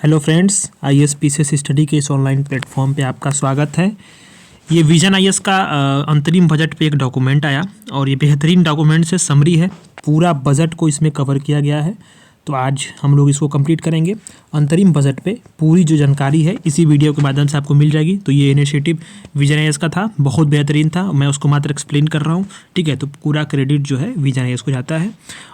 Hello friends, IAS PCS study के इस online platform पे आपका स्वागत है। ये विजन आईएएस का अंतरिम बजट पे एक डॉक्यूमेंट आया और ये बेहतरीन डॉक्यूमेंट से समरी है। पूरा बजट को इसमें कवर किया गया है, तो आज हम लोग इसको कंप्लीट करेंगे। अंतरिम बजट पे पूरी जो जानकारी है इसी वीडियो के माध्यम से आपको मिल जाएगी। तो ये इनिशिएटिव विजन आईएएस का था, बहुत बेहतरीन था। मैं उसको मात्र एक्सप्लेन कर रहा हूँ, ठीक है। तो पूरा क्रेडिट जो है विजन आईएएस को जाता है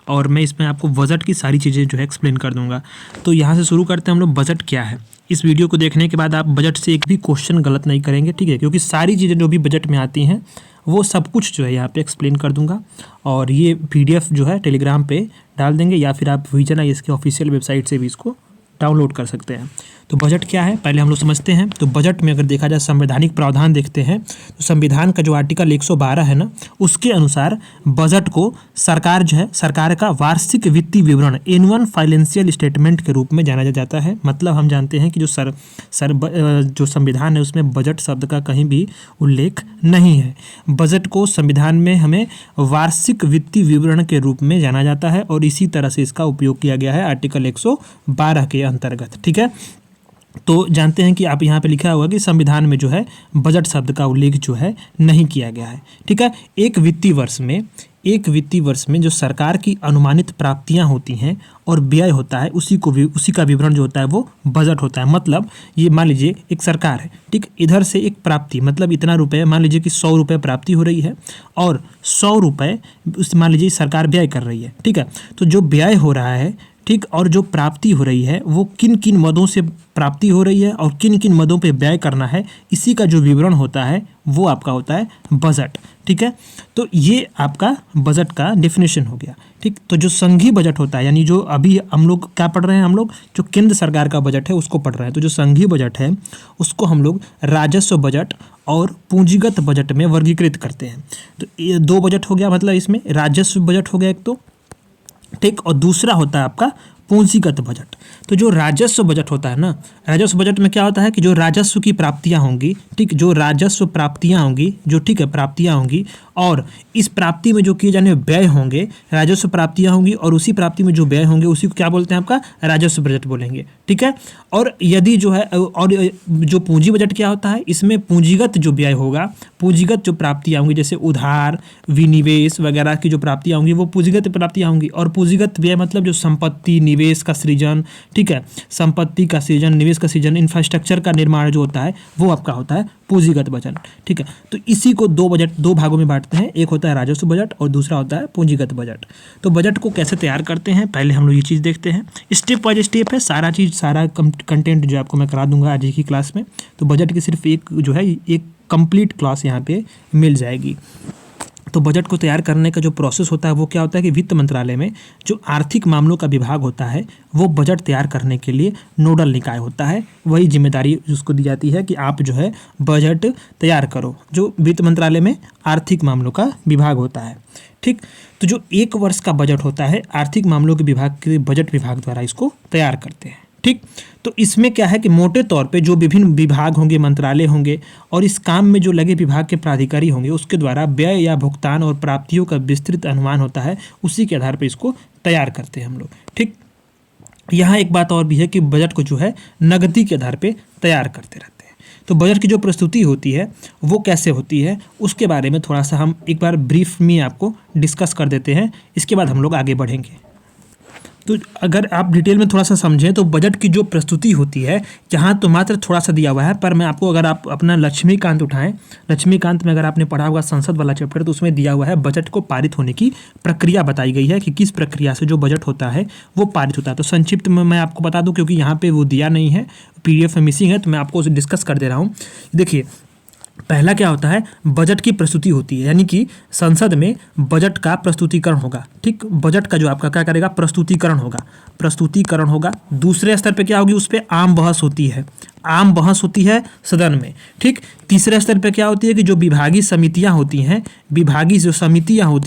और मैं इसमें आपको बजट की सारी चीज़ें जो है एक्सप्लेन कर दूंगा। तो यहाँ से शुरू करते हैं हम लोग। बजट क्या है, इस वीडियो को देखने के बाद आप बजट से एक भी क्वेश्चन गलत नहीं करेंगे, ठीक है, क्योंकि सारी चीज़ें जो भी बजट में आती हैं वो सब कुछ जो है यहाँ पे एक्सप्लेन कर दूंगा। और ये पीडीएफ जो है टेलीग्राम पे डाल देंगे या फिर आप विजन आईएएस के ऑफिशियल वेबसाइट से भी इसको डाउनलोड कर सकते हैं। तो बजट क्या है पहले हम लोग समझते हैं। तो बजट में अगर देखा जाए संवैधानिक प्रावधान देखते हैं तो संविधान का जो आर्टिकल 112 है ना, उसके अनुसार बजट को सरकार जो है सरकार का वार्षिक वित्तीय विवरण एनुअल फाइनेंशियल स्टेटमेंट के रूप में जाना जाता है। मतलब हम जानते हैं कि जो जो संविधान है उसमें बजट शब्द का कहीं भी उल्लेख नहीं है। बजट को संविधान में हमें वार्षिक वित्तीय विवरण के रूप में जाना जाता है और इसी तरह से इसका उपयोग किया गया है आर्टिकल 112 के अंतर्गत, ठीक है। तो जानते हैं कि आप यहाँ पे लिखा हुआ कि संविधान में जो है बजट शब्द का उल्लेख जो है नहीं किया गया है, ठीक है। एक वित्तीय वर्ष में जो सरकार की अनुमानित प्राप्तियां होती हैं और व्यय होता है उसी का विवरण जो होता है वो बजट होता है। मतलब ये मान लीजिए एक सरकार है, ठीक, इधर से एक प्राप्ति मतलब इतना रुपए, मान लीजिए कि 100 रुपये प्राप्ति हो रही है और 100 रुपये मान लीजिए सरकार व्यय कर रही है, ठीक है। तो जो व्यय हो रहा है, ठीक, और जो प्राप्ति हो रही है वो किन किन मदों से प्राप्ति हो रही है और किन किन मदों पे व्यय करना है, इसी का जो विवरण होता है वो आपका होता है बजट, ठीक है। तो ये आपका बजट का डेफिनेशन हो गया, ठीक। तो जो संघीय बजट होता है, यानी जो अभी हम लोग क्या पढ़ रहे हैं, हम लोग जो केंद्र सरकार का बजट है उसको पढ़ रहे हैं। तो जो संघीय बजट है उसको हम लोग राजस्व बजट और पूंजीगत बजट में वर्गीकृत करते हैं। तो ये दो बजट हो गया, मतलब इसमें राजस्व बजट हो गया एक तो, ठीक, और दूसरा होता है आपका पूंजीगत बजट। तो जो राजस्व बजट होता है ना, राजस्व बजट में क्या होता है कि जो राजस्व की प्राप्तियां होंगी, ठीक, जो राजस्व प्राप्तियां होंगी, जो ठीक है प्राप्तियां होंगी और इस प्राप्ति में जो किए जाने व्यय होंगे, राजस्व प्राप्तियां होंगी और उसी प्राप्ति में जो व्यय होंगे उसी को क्या बोलते हैं, आपका राजस्व बजट बोलेंगे, ठीक है। और यदि जो है और जो पूंजी बजट क्या होता है, इसमें पूंजीगत जो व्यय होगा, पूंजीगत जो प्राप्तियां होंगी जैसे उधार, विनिवेश वगैरह की जो प्राप्तियां होंगी वो पूंजीगत प्राप्तियां होंगी। और पूंजीगत व्यय मतलब जो संपत्ति निवेश का सृजन, ठीक है, संपत्ति का सृजन, निवेश का सृजन, इंफ्रास्ट्रक्चर का निर्माण जो होता है वो आपका होता है पूंजीगत बजट, ठीक है। तो इसी को दो भागों में बांटते हैं, एक होता है राजस्व बजट और दूसरा होता है पूंजीगत बजट। तो बजट को कैसे तैयार करते हैं पहले हम लोग ये चीज़ देखते हैं। स्टेप बाय स्टेप है सारा चीज़, सारा कंटेंट जो आपको मैं करा दूंगा आज की क्लास में। तो बजट की सिर्फ एक जो है एक कंप्लीट क्लास यहाँ पे मिल जाएगी। तो बजट को तैयार करने का जो प्रोसेस होता है वो क्या होता है कि वित्त मंत्रालय में जो आर्थिक मामलों का विभाग होता है वो बजट तैयार करने के लिए नोडल निकाय होता है। वही जिम्मेदारी उसको दी जाती है कि आप जो है बजट तैयार करो, जो वित्त मंत्रालय में आर्थिक मामलों का विभाग होता है, ठीक। तो जो एक वर्ष का बजट होता है आर्थिक मामलों के विभाग के बजट विभाग द्वारा इसको तैयार करते हैं, ठीक। तो इसमें क्या है कि मोटे तौर पे जो विभिन्न विभाग होंगे, मंत्रालय होंगे और इस काम में जो लगे विभाग के प्राधिकारी होंगे उसके द्वारा व्यय या भुगतान और प्राप्तियों का विस्तृत अनुमान होता है, उसी के आधार पर इसको तैयार करते हैं हम लोग, ठीक। यहाँ एक बात और भी है कि बजट को जो है नकदी के आधार पर तैयार करते रहते हैं। तो बजट की जो प्रस्तुति होती है वो कैसे होती है उसके बारे में थोड़ा सा हम एक बार ब्रीफ में आपको डिस्कस कर देते हैं, इसके बाद हम लोग आगे बढ़ेंगे। तो अगर आप डिटेल में थोड़ा सा समझें तो बजट की जो प्रस्तुति होती है यहाँ तो मात्र थोड़ा सा दिया हुआ है, पर मैं आपको अगर आप अपना लक्ष्मीकांत उठाएं, लक्ष्मीकांत में अगर आपने पढ़ा होगा संसद वाला चैप्टर तो उसमें दिया हुआ है बजट को पारित होने की प्रक्रिया बताई गई है कि किस प्रक्रिया से जो बजट होता है वो पारित होता है। तो संक्षिप्त में मैं आपको बता दूँ क्योंकि यहाँ पर वो दिया नहीं है, PDF में मिसिंग है, तो मैं आपको उसे डिस्कस कर दे रहा हूँ। देखिए पहला क्या होता है, बजट की प्रस्तुति होती है, यानी कि संसद में बजट का प्रस्तुतिकरण होगा, ठीक। बजट का जो आपका क्या करेगा प्रस्तुतिकरण होगा। दूसरे स्तर पे क्या होगी, उस पर आम बहस होती है सदन में, ठीक। तीसरे स्तर पे क्या होती है कि जो विभागीय समितियां होती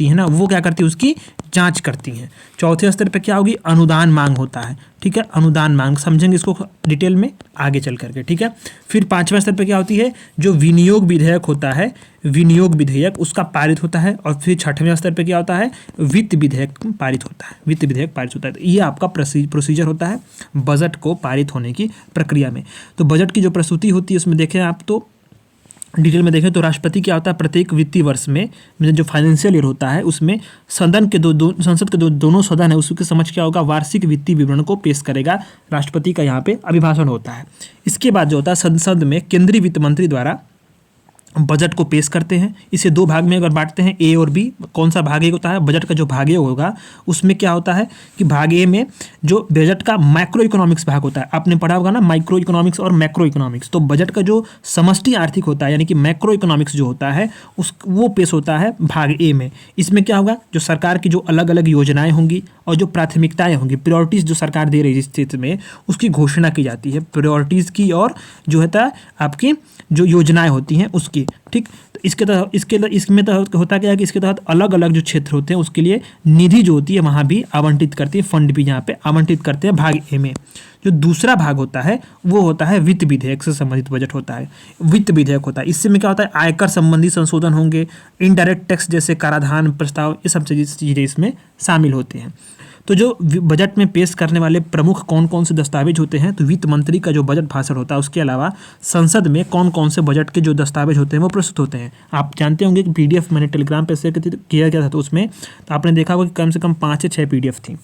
हैं ना वो क्या करती है, उसकी जांच करती हैं। चौथे स्तर पे क्या होगी, अनुदान मांग होता है, ठीक है, अनुदान मांग, समझेंगे इसको डिटेल में आगे चल करके, ठीक है। फिर पांचवें स्तर पे क्या होती है, जो विनियोग विधेयक होता है, विनियोग विधेयक उसका पारित होता है। और फिर छठवें स्तर पे क्या होता है, वित्त विधेयक पारित होता है, वित्त विधेयक पारित होता है। तो ये आपका प्रोसीजर होता है बजट को पारित होने की प्रक्रिया में। तो बजट की जो प्रस्तुति होती है उसमें देखें आप, तो डिटेल में देखें तो राष्ट्रपति क्या होता है, प्रत्येक वित्तीय वर्ष में जो फाइनेंशियल ईयर होता है उसमें सदन के संसद के दोनों सदन है उसके समझ क्या होगा, वार्षिक वित्तीय विवरण को पेश करेगा। राष्ट्रपति का यहाँ पे अभिभाषण होता है। इसके बाद जो होता है, संसद में केंद्रीय वित्त मंत्री द्वारा बजट को पेश करते हैं। इसे दो भाग में अगर बांटते हैं, ए और बी। कौन सा भाग ए होता है, बजट का जो भाग ए होगा उसमें क्या होता है कि भाग ए में जो बजट का माइक्रो इकोनॉमिक्स भाग होता है, आपने पढ़ा होगा ना माइक्रो इकोनॉमिक्स और मैक्रो इकोनॉमिक्स। तो बजट का जो समष्टि आर्थिक होता है यानी कि मैक्रो इकोनॉमिक्स जो होता है वो पेश होता है भाग ए में। इसमें क्या होगा, जो सरकार की जो अलग अलग योजनाएं होंगी और जो प्राथमिकताएं होंगी, प्रायोरिटीज़ जो सरकार दे रही है जिस क्षेत्र में, उसकी घोषणा की जाती है, प्रायोरिटीज़ की और जो होता है आपकी जो योजनाएं होती हैं उसकी, ठीक। तो इसके तहत इसमें तहत होता क्या है कि इसके तहत अलग अलग जो क्षेत्र होते हैं उसके लिए निधि जो होती है वहाँ भी आवंटित करती है, फंड भी यहाँ पे आवंटित करते हैं भाग ए में। जो दूसरा भाग होता है वो होता है वित्त विधेयक से संबंधित बजट होता है, वित्त विधेयक होता है। इससे में क्या होता है, आयकर संबंधी संशोधन होंगे, इनडायरेक्ट टैक्स जैसे कराधान प्रस्ताव, ये सब चीज़ें इसमें शामिल होते हैं। तो जो बजट में पेश करने वाले प्रमुख कौन कौन से दस्तावेज होते हैं, तो वित्त मंत्री का जो बजट भाषण होता है उसके अलावा संसद में कौन कौन से बजट के जो दस्तावेज होते हैं वो प्रस्तुत होते हैं। आप जानते होंगे कि पीडीएफ मैंने टेलीग्राम पे शेयर किया गया था, तो उसमें तो आपने देखा होगा कि कम से कम 5 से 6 पीडीएफ थी।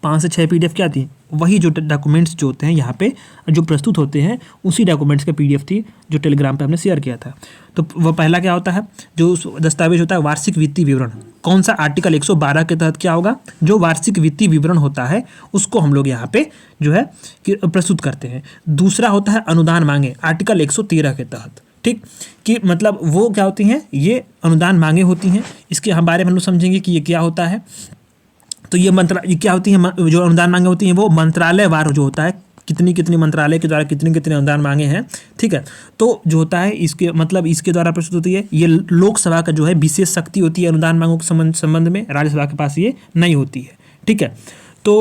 5 से 6 पीडीएफ क्या थी, वही जो डॉक्यूमेंट्स जो होते हैं यहाँ पे जो प्रस्तुत होते हैं उसी डॉक्यूमेंट्स का पीडीएफ थी जो टेलीग्राम पे हमने शेयर किया था। तो वह पहला क्या होता है, जो दस्तावेज होता है वार्षिक वित्तीय विवरण। कौन सा, आर्टिकल 112 के तहत क्या होगा, जो वार्षिक वित्तीय विवरण होता है उसको हम लोग यहाँ पे जो है कि प्रस्तुत करते हैं। दूसरा होता है अनुदान मांगे, आर्टिकल 113 के तहत, ठीक, कि मतलब वो क्या होती हैं, ये अनुदान मांगे होती हैं। इसके हम बारे में हम लोग समझेंगे कि ये क्या होता है। तो ये क्या होती है, जो अनुदान मांगे होती हैं वो मंत्रालय वार जो होता है, कितनी कितनी मंत्रालय के द्वारा कितने कितने अनुदान मांगे हैं, ठीक है। तो जो होता है इसके मतलब इसके द्वारा प्रस्तुत होती है। ये लोकसभा का जो है विशेष शक्ति होती है अनुदान मांगों के संबंध में, राज्यसभा के पास ये नहीं होती है, ठीक है। तो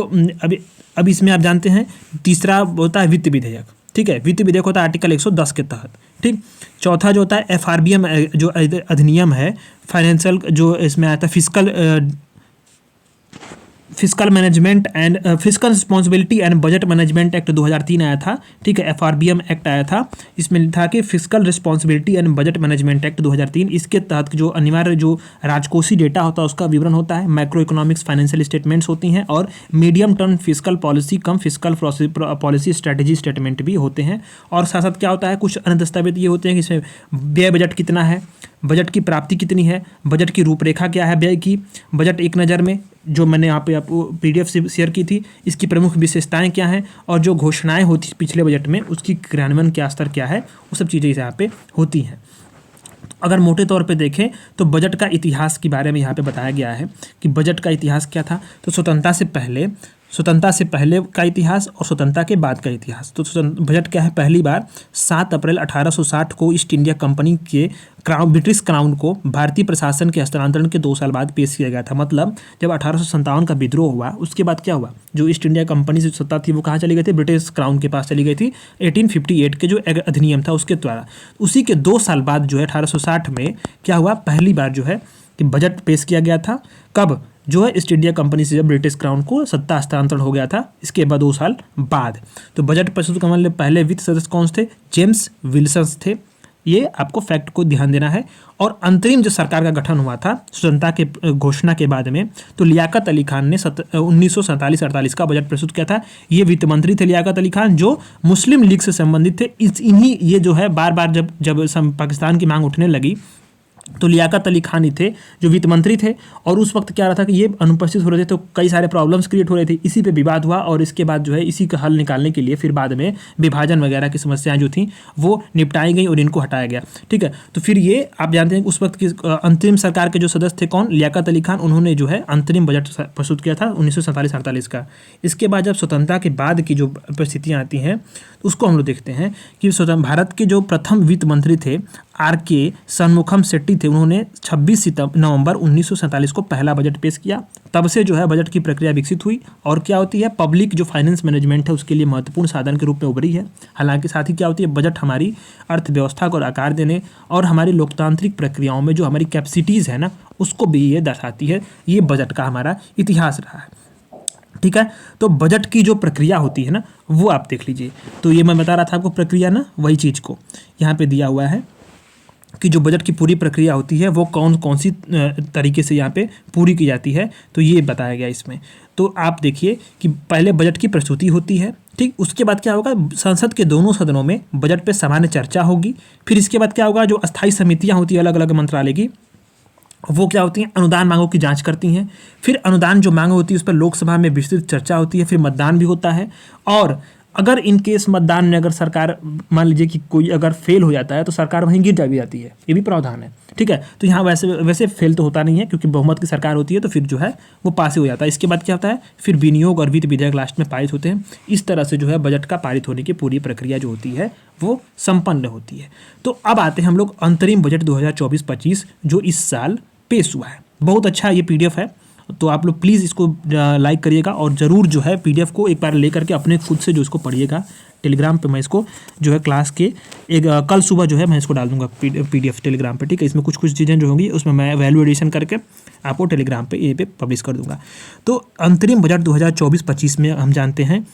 अभी इसमें आप जानते हैं तीसरा होता है वित्त विधेयक, ठीक है। वित्त विधेयक होता है आर्टिकल 110 के तहत, ठीक। चौथा जो होता है एफआरबीएम जो अधिनियम है, फाइनेंशियल जो इसमें आता है fiscal management and fiscal responsibility and budget management act 2003 आया था, ठीक है। एफआरबीएम एक्ट आया था, इसमें था कि fiscal responsibility and budget management act 2003। इसके तहत जो अनिवार्य जो राजकोषीय डेटा होता है उसका विवरण होता है, मैक्रो इकोनॉमिक्स फाइनेंशियल स्टेटमेंट्स होती हैं और मीडियम टर्म फिस्कल पॉलिसी कम फिस्कल पॉलिसी स्ट्रेटेजी स्टेटमेंट भी होते हैं। और साथ साथ क्या होता है, कुछ अन्य दस्तावेज ये होते हैं कि इसमें व्यय बजट कितना है, बजट की प्राप्ति कितनी है, बजट की रूपरेखा क्या है व्यय की, बजट एक नज़र में जो मैंने यहाँ पे आपको पीडीएफ से शेयर की थी, इसकी प्रमुख विशेषताएं क्या हैं और जो घोषणाएं होती पिछले बजट में उसकी क्रियान्वयन क्या स्तर क्या है, वो सब चीज़ें यहाँ पे होती हैं। अगर मोटे तौर पे देखें तो बजट का इतिहास के बारे में यहाँ पे बताया गया है कि बजट का इतिहास क्या था। तो स्वतंत्रता से पहले का इतिहास और स्वतंत्रता के बाद का इतिहास। तो बजट क्या है, पहली बार 7 अप्रैल 1860 को ईस्ट इंडिया कंपनी के ब्रिटिश क्राउन को भारतीय प्रशासन के हस्तांतरण के 2 साल बाद पेश किया गया था। मतलब जब 1857 का विद्रोह हुआ उसके बाद क्या हुआ, जो ईस्ट इंडिया कंपनी से सत्ता थी वो कहाँ चली गई थी, ब्रिटिश क्राउन के पास चली गई थी। 1858 के जो अधिनियम था उसके द्वारा, उसी के 2 साल बाद जो है 1860 में क्या हुआ, पहली बार जो है कि बजट पेश किया गया था। कब, जो है ईस्ट इंडिया कंपनी से जब ब्रिटिश क्राउन को सत्ता हस्तांतरण हो गया था, इसके बाद 2 साल बाद। तो बजट प्रस्तुत करने वाले पहले वित्त सदस्य कौन थे, जेम्स विल्सन थे। ये आपको फैक्ट को ध्यान देना है। और अंतरिम जो सरकार का गठन हुआ था स्वतंत्रता के घोषणा के बाद में, तो लियाकत अली खान ने 1947-48 का बजट प्रस्तुत किया था। ये वित्त मंत्री थे लियाकत अली खान, जो मुस्लिम लीग से संबंधित थे। इन्हीं ये जो है बार बार जब पाकिस्तान की मांग उठने लगी तो लियाकत अली खान ही थे जो वित्त मंत्री थे। और उस वक्त क्या रहा था कि ये अनुपस्थित हो रहे थे तो कई सारे प्रॉब्लम्स क्रिएट हो रहे थे, इसी पे विवाद हुआ। और इसके बाद जो है इसी का हल निकालने के लिए फिर बाद में विभाजन वगैरह की समस्याएं जो थी वो निपटाई गई और इनको हटाया गया, ठीक है। तो फिर ये आप जानते हैं उस वक्त की अंतरिम सरकार के जो सदस्य थे कौन, लियाकत अली खान, उन्होंने जो है अंतरिम बजट प्रस्तुत किया था 1947-48 का। इसके बाद जब स्वतंत्रता के बाद की जो परिस्थितियाँ आती हैं उसको हम लोग देखते हैं कि स्वतंत्र भारत के जो प्रथम वित्त मंत्री थे आर.के. शनमुखम शेट्टी थे, उन्होंने 26 नवंबर 1947 को पहला बजट पेश किया। तब से जो है बजट की प्रक्रिया विकसित हुई और क्या होती है, पब्लिक जो फाइनेंस मैनेजमेंट है उसके लिए महत्वपूर्ण साधन के रूप में उभरी है। हालांकि साथ ही क्या होती है, बजट हमारी अर्थव्यवस्था को आकार देने और हमारी लोकतांत्रिक प्रक्रियाओं में जो हमारी कैपेसिटीज़ है ना, उसको भी ये दर्शाती है। ये बजट का हमारा इतिहास रहा है। ठीक है, तो बजट की जो प्रक्रिया होती है ना, वो आप देख लीजिए। तो ये मैं बता रहा था आपको प्रक्रिया ना, वही चीज़ को यहाँ पे दिया हुआ है कि जो बजट की पूरी प्रक्रिया होती है वो कौन कौन सी तरीके से यहाँ पे पूरी की जाती है, तो ये बताया गया इसमें। तो आप देखिए कि पहले बजट की प्रस्तुति होती है, ठीक। उसके बाद क्या होगा, संसद के दोनों सदनों में बजट पे सामान्य चर्चा होगी। फिर इसके बाद क्या होगा, जो अस्थायी समितियाँ होती है अलग अलग मंत्रालय की, वो क्या होती हैं, अनुदान मांगों की जांच करती हैं। फिर अनुदान जो मांग होती है उस पर लोकसभा में विस्तृत चर्चा होती है। फिर मतदान भी होता है और अगर इन केस मतदान में अगर सरकार मान लीजिए कि कोई अगर फेल हो जाता है तो सरकार वहीं गिर भी जाती है, ये भी प्रावधान है। ठीक है, तो यहाँ वैसे फेल तो होता नहीं है क्योंकि बहुमत की सरकार होती है, तो फिर जो है वो पास ही हो जाता है। इसके बाद क्या होता है, फिर विनियोग और वित्त विधेयक लास्ट में पारित होते हैं। इस तरह से जो है बजट का पारित होने की पूरी प्रक्रिया जो होती है वो संपन्न होती है। तो अब आते हैं हम लोग अंतरिम बजट 2024-25 जो इस साल पेश हुआ है। बहुत अच्छा ये PDF है, तो आप लोग प्लीज़ इसको लाइक करिएगा और ज़रूर जो है PDF को एक बार ले करके अपने खुद से जो इसको पढ़िएगा। टेलीग्राम पे मैं इसको जो है क्लास के कल सुबह जो है मैं इसको डाल दूंगा PDF टेलीग्राम पे। ठीक है, इसमें कुछ चीज़ें जो होंगी उसमें मैं वैल्यू एडिशन करके आपको टेलीग्राम पे पे पब्लिश कर दूंगा। तो अंतरिम बजट 2024-25 में हम जानते हैं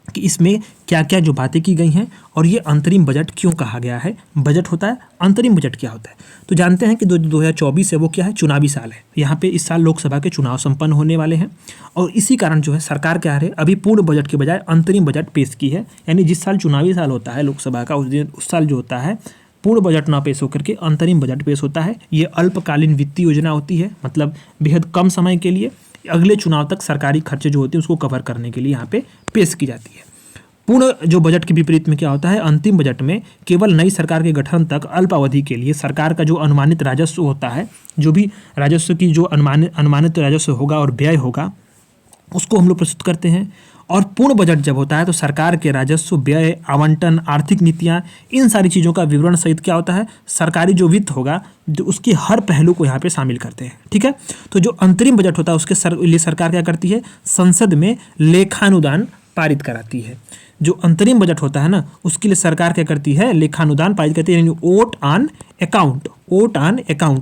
कि इसमें क्या क्या जो बातें की गई हैं और ये अंतरिम बजट क्यों कहा गया है। बजट होता है, अंतरिम बजट क्या होता है, तो जानते हैं कि 2024 है वो क्या है, चुनावी साल है। यहाँ पे इस साल लोकसभा के चुनाव संपन्न होने वाले हैं और इसी कारण जो है सरकार क्या है, अभी पूर्ण बजट के बजाय अंतरिम बजट पेश की है। यानी जिस साल चुनावी साल होता है लोकसभा का, उस साल जो होता है पूर्ण बजट ना पेश होकर के अंतरिम बजट पेश होता है। ये अल्पकालीन वित्तीय योजना होती है, मतलब बेहद कम समय के लिए अगले चुनाव तक सरकारी खर्चे जो होते हैं उसको कवर करने के लिए यहाँ पे पेश की जाती है। पूर्ण जो बजट के विपरीत में क्या होता है, अंतिम बजट में केवल नई सरकार के गठन तक अल्पावधि के लिए सरकार का जो अनुमानित राजस्व होता है, जो भी राजस्व की जो अनुमानित राजस्व होगा और व्यय होगा उसको हम लोग प्रस्तुत करते हैं। और पूर्ण बजट जब होता है तो सरकार के राजस्व, व्यय, आवंटन, आर्थिक नीतियाँ, इन सारी चीज़ों का विवरण सहित क्या होता है, सरकारी जो वित्त होगा जो उसके हर पहलू को यहाँ पे शामिल करते हैं। ठीक है, तो जो अंतरिम बजट होता है उसके लिए सरकार क्या करती है, संसद में लेखानुदान पारित कराती है। जो अंतरिम बजट होता है ना उसके लिए सरकार क्या करती है, लेखानुदान पारित करती है, यानी वोट ऑन अकाउंट।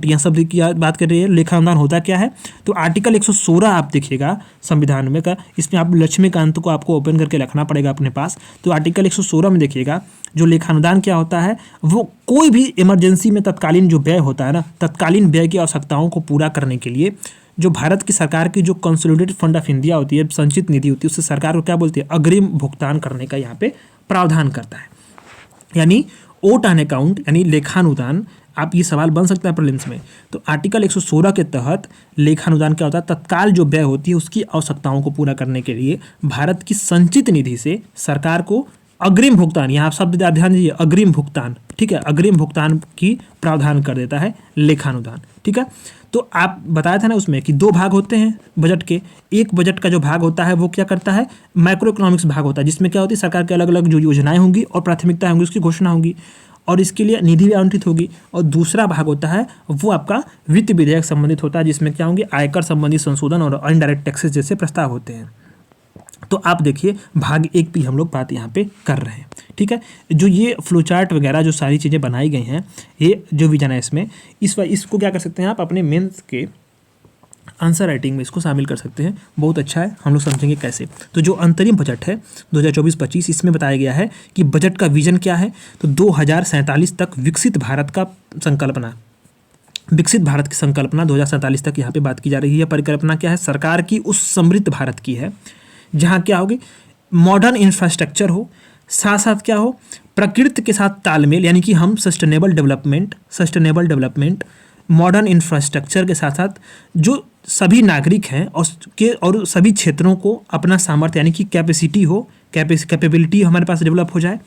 यहाँ शब्द की बात कर रही है। लेखानुदान होता क्या है, तो आर्टिकल 116 आप देखिएगा संविधान में का, इसमें आप लक्ष्मीकांत को आपको ओपन करके रखना पड़ेगा अपने पास। तो आर्टिकल 116 में देखिएगा जो लेखानुदान क्या होता है, वो कोई भी इमरजेंसी में तत्कालीन जो व्यय होता है ना, तत्कालीन व्यय की आवश्यकताओं को पूरा करने के लिए जो भारत की सरकार की जो कंसोलिडेटेड फंड ऑफ इंडिया होती है, संचित निधि होती है, उससे सरकार को क्या बोलती है, अग्रिम भुगतान करने का यहाँ पे प्रावधान करता है। यानी वोट ऑन अकाउंट यानी लेखानुदान, आप ये सवाल बन सकता है प्रीलिम्स में। तो आर्टिकल 116 के तहत लेखानुदान क्या होता है, तत्काल जो व्यय होती है उसकी आवश्यकताओं को पूरा करने के लिए भारत की संचित निधि से सरकार को अग्रिम भुगतान, यहाँ शब्द ध्यान दीजिए, अग्रिम भुगतान। ठीक है, अग्रिम भुगतान की प्रावधान कर देता है लेखानुदान। ठीक है, तो आप बताया था ना उसमें कि दो भाग होते हैं बजट के। एक बजट का जो भाग होता है वो क्या करता है, मैक्रो इकोनॉमिक्स भाग होता है, जिसमें क्या होती है, सरकार के अलग अलग जो योजनाएं होंगी और प्राथमिकताएं होंगी उसकी घोषणा होगी और इसके लिए निधि भी आवंटित होगी। और दूसरा भाग होता है वो आपका वित्त विधेयक संबंधित होता है, जिसमें क्या होंगे, आयकर संबंधी संशोधन और इनडायरेक्ट टैक्सेस जैसे प्रस्ताव होते हैं। तो आप देखिए भाग 1 भी हम लोग बात यहाँ पे कर रहे हैं। ठीक है, जो ये फ्लो चार्ट वगैरह जो सारी चीज़ें बनाई गई हैं, ये जो विजन है इसमें, इसको क्या कर सकते हैं आप अपने मेंस के आंसर राइटिंग में इसको शामिल कर सकते हैं। बहुत अच्छा है, हम लोग समझेंगे कैसे। तो जो अंतरिम बजट है 2024-25, इसमें बताया गया है कि बजट का विजन क्या है, तो 2047 तक विकसित भारत की संकल्पना 2047 तक यहाँ पे बात की जा रही है। परिकल्पना क्या है, सरकार की उस समृद्ध भारत की है जहाँ क्या होगी, मॉडर्न इंफ्रास्ट्रक्चर हो, साथ साथ क्या हो, प्रकृति के साथ तालमेल, यानी कि हम सस्टेनेबल डेवलपमेंट मॉडर्न इंफ्रास्ट्रक्चर के साथ साथ जो सभी नागरिक हैं और सभी क्षेत्रों को अपना सामर्थ्य यानी कि कैपेबिलिटी हमारे पास डेवलप हो जाए।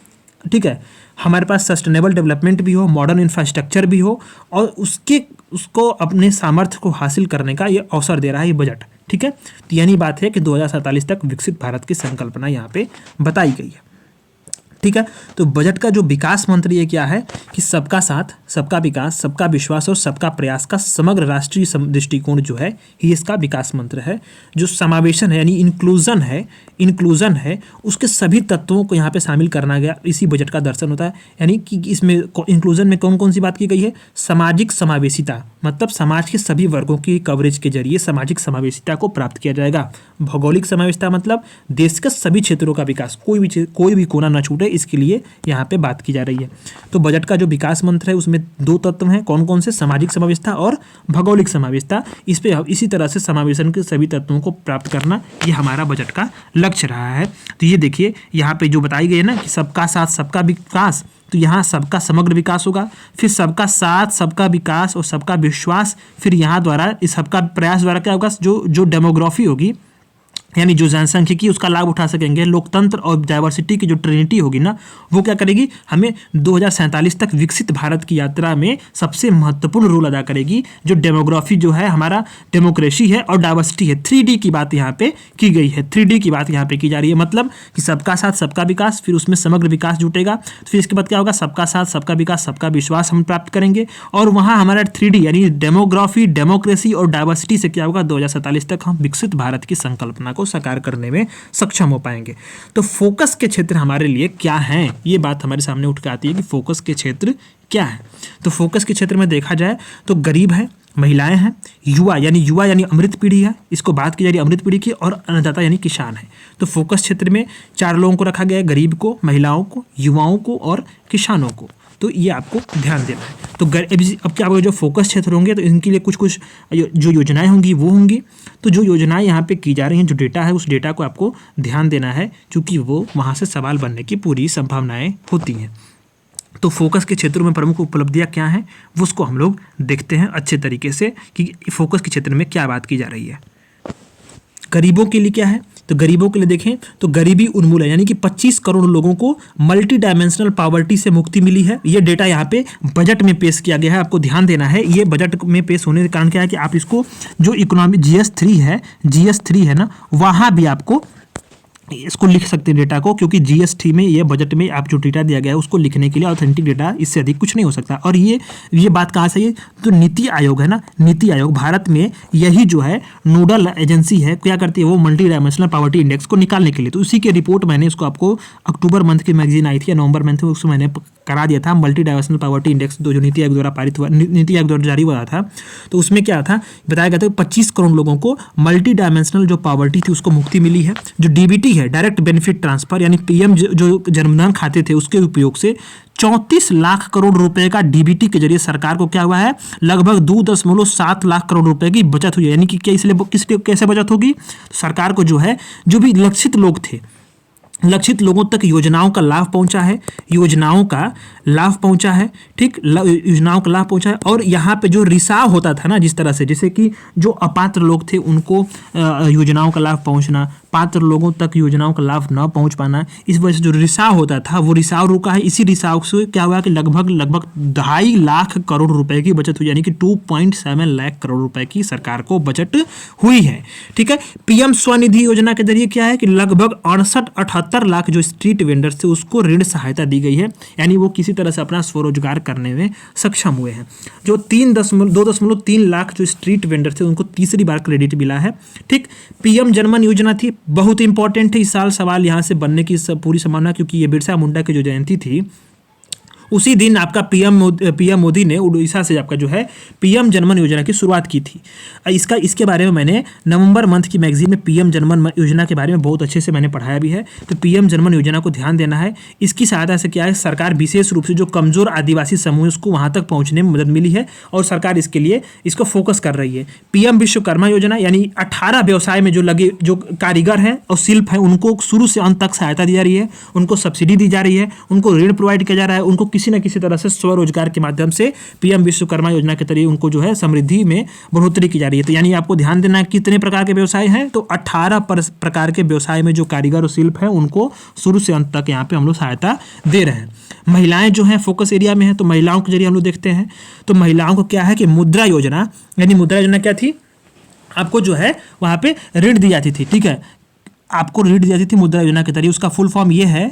ठीक है, हमारे पास सस्टेनेबल डेवलपमेंट भी हो, मॉडर्न इंफ्रास्ट्रक्चर भी हो और उसको अपने सामर्थ्य को हासिल करने का ये अवसर दे रहा है ये बजट। ठीक है, तो यानी बात है कि 2047 तक विकसित भारत की संकल्पना यहाँ पे बताई गई है। ठीक है। तो बजट का जो विकास मंत्र ये क्या है कि सबका साथ, सबका विकास, सबका विश्वास और सबका प्रयास का समग्र राष्ट्रीय दृष्टिकोण जो है ये इसका विकास मंत्र है। जो समावेशन है यानी इंक्लूजन है उसके सभी तत्वों को यहाँ पे शामिल करना गया, इसी बजट का दर्शन होता है। यानी कि इसमें इंक्लूजन में कौन कौन सी बात की गई है? सामाजिक समावेशिता, मतलब समाज के सभी वर्गों की कवरेज के जरिए सामाजिक समावेशिता को प्राप्त किया जाएगा। भौगोलिक समावेशिता मतलब देश के सभी क्षेत्रों का विकास, कोई भी कोना न छूटे, इसके लिए यहाँ पे बात की जा रही है। तो बजट का जो विकास मंत्र है उसमें दो तत्व हैं, कौन कौन से? सामाजिक समावेशिता और भौगोलिक समावेशिता। इसी तरह से समावेशन के सभी तत्वों को प्राप्त करना ये हमारा बजट का लक्ष्य रहा है। तो ये देखिए यहाँ पे जो बताई गई है ना कि सबका साथ सबका विकास, तो यहाँ सबका समग्र विकास होगा, फिर सबका साथ सबका विकास और सबका विश्वास, फिर यहाँ द्वारा इस सबका प्रयास द्वारा क्या होगा? जो डेमोग्राफी होगी यानी जो जनसंख्यिकी उसका लाभ उठा सकेंगे, लोकतंत्र और डाइवर्सिटी की जो ट्रिनिटी होगी ना वो क्या करेगी? हमें 2047 तक विकसित भारत की यात्रा में सबसे महत्वपूर्ण रोल अदा करेगी। जो डेमोग्राफी जो है हमारा डेमोक्रेसी है और डाइवर्सिटी है, 3D की बात यहाँ पे की गई है, 3D की बात यहाँ पे की जा रही है। मतलब कि सबका साथ सबका विकास, फिर उसमें समग्र विकास जुटेगा, फिर इसके बाद क्या होगा? सबका साथ सबका विकास सबका विश्वास हम प्राप्त करेंगे, और वहाँ हमारा 3D यानी डेमोग्राफी, डेमोक्रेसी और डाइवर्सिटी से क्या होगा? 2047 तक हम विकसित भारत की संकल्पना को साकार करने में सक्षम हो पाएंगे। तो फोकस के क्षेत्र हमारे लिए क्या हैं? ये बात हमारे सामने उठ के आती है कि फोकस के क्षेत्र क्या है। तो फोकस के क्षेत्र में देखा जाए तो गरीब है, महिलाएं हैं, युवा यानी अमृत पीढ़ी है, इसको बात की जा रही है अमृत पीढ़ी की, और अन्नदाता यानी किसान है। तो फोकस क्षेत्र में 4 लोगों को रखा गया है, गरीब को, महिलाओं को, युवाओं को और किसानों को। तो ये आपको ध्यान देना है। तो अब क्या होगा? जो फोकस क्षेत्र होंगे तो इनके लिए कुछ जो योजनाएं होंगी वो होंगी। तो जो योजनाएं यहाँ पे की जा रही हैं, जो डेटा है उस डेटा को आपको ध्यान देना है, क्योंकि वो वहाँ से सवाल बनने की पूरी संभावनाएं होती हैं। तो फोकस के क्षेत्रों में प्रमुख उपलब्धियाँ क्या हैं वो उसको हम लोग देखते हैं अच्छे तरीके से कि फोकस के क्षेत्र में क्या बात की जा रही है। गरीबों के लिए क्या है? तो गरीबों के लिए देखें तो गरीबी उन्मूलन यानी कि 25 करोड़ लोगों को मल्टी डायमेंशनल पॉवर्टी से मुक्ति मिली है। ये डेटा यहाँ पे बजट में पेश किया गया है, आपको ध्यान देना है। ये बजट में पेश होने के कारण क्या है कि आप इसको जो इकोनॉमी GS3 है ना, वहाँ भी आपको इसको लिख सकते हैं डेटा को, क्योंकि GS3 में ये बजट में आप जो डेटा दिया गया है उसको लिखने के लिए ऑथेंटिक डेटा इससे अधिक कुछ नहीं हो सकता। और ये बात कहाँ से है? तो नीति आयोग है ना, नीति आयोग भारत में यही जो है नोडल एजेंसी है, क्या करती है वो? मल्टी डायमेंशनल पॉवर्टी इंडेक्स को निकालने के लिए। तो उसी की रिपोर्ट मैंने इसको आपको अक्टूबर मंथ की मैगजीन आई थी या नवंबर मंथ में, उसको मैंने करा दिया था। मल्टी डायमेंशनल पॉवर्टी इंडेक्स जो नीति आयोग द्वारा पारित हुआ, नीति आयोग द्वारा जारी हुआ था। तो उसमें क्या था? बताया गया था 25 करोड़ लोगों को मल्टी डायमेंशनल जो पॉवर्टी थी उसको मुक्ति मिली है। जो DBT है, डायरेक्ट बेनिफिट ट्रांसफर यानी PM जो जनधन खाते थे उसके उपयोग से 34 लाख करोड़ रुपए का DBT के जरिए सरकार को क्या हुआ है? लगभग 2.7 लाख करोड़ रुपए की बचत हुई है। यानी कि कैसे बचत होगी? सरकार को जो है जो भी लक्षित लोग थे, लक्षित लोगों तक योजनाओं का लाभ पहुंचा है, ठीक, योजनाओं का लाभ पहुंचा है। और यहाँ पे जो रिसाव होता था ना, जिस तरह से जैसे कि जो अपात्र लोग थे उनको योजनाओं का लाभ पहुंचना, पात्र लोगों तक योजनाओं का लाभ न पहुंच पाना, इस वजह से जो रिसाव होता था वो रिसाव रुका है। इसी रिसाव से क्या हुआ कि लगभग 2.5 लाख करोड़ रुपए की बचत हुई, यानी कि 2.7 लाख करोड़ रुपए की सरकार को बचत हुई है। ठीक है। PM स्वनिधि योजना के जरिए क्या है कि लगभग 68 लाख जो स्ट्रीट वेंडर्स थे उसको ऋण सहायता दी गई है, यानी वो किसी तरह से अपना स्वरोजगार करने में सक्षम हुए हैं। जो 2.3 लाख जो स्ट्रीट वेंडर थे उनको तीसरी बार क्रेडिट मिला है। ठीक। PM जनमन योजना थी, बहुत इंपॉर्टेंट है, इस साल सवाल यहाँ से बनने की पूरी संभावना, क्योंकि ये बिरसा मुंडा की जो जयंती थी उसी दिन आपका PM मोदी ने उड़ीसा से आपका जो है PM जनमन योजना की शुरुआत की थी। इसके बारे में मैंने नवंबर मंथ की मैगजीन में PM जनमन योजना के बारे में बहुत अच्छे से मैंने पढ़ाया भी है। तो PM जनमन योजना को ध्यान देना है। इसकी सहायता से क्या है, सरकार विशेष रूप से जो कमजोर आदिवासी समूह है उसको वहाँ तक पहुँचने में मदद मिली है और सरकार इसके लिए इसको फोकस कर रही है। PM विश्वकर्मा योजना यानी 18 व्यवसाय में जो लगे जो कारीगर हैं और शिल्प हैं उनको शुरू से अंत तक सहायता दी जा रही है, उनको सब्सिडी दी जा रही है, उनको ऋण प्रोवाइड किया जा रहा है, उनको किसी न किसी तरह से स्वरोजगार के माध्यम से PM विश्वकर्मा योजना के जरिए उनको जो है समृद्धि में बढ़ोतरी की जा रही है। तो यानी आपको ध्यान देना है कितने प्रकार के व्यवसाय हैं, तो 18 प्रकार के व्यवसाय में जो कारीगर और शिल्प हैं उनको शुरू से अंत तक यहाँ पे हम लोग सहायता दे रहे हैं। महिलाएं जो हैं फोकस एरिया में हैं, तो महिलाओं के जरिए हम लोग देखते हैं। तो महिलाओं को क्या है कि मुद्रा योजना, यानी मुद्रा योजना क्या थी, आपको जो है वहाँ पे ऋण दी जाती थी। ठीक है, आपको ऋण दी जाती थी मुद्रा योजना के जरिए। उसका फुल फॉर्म ये है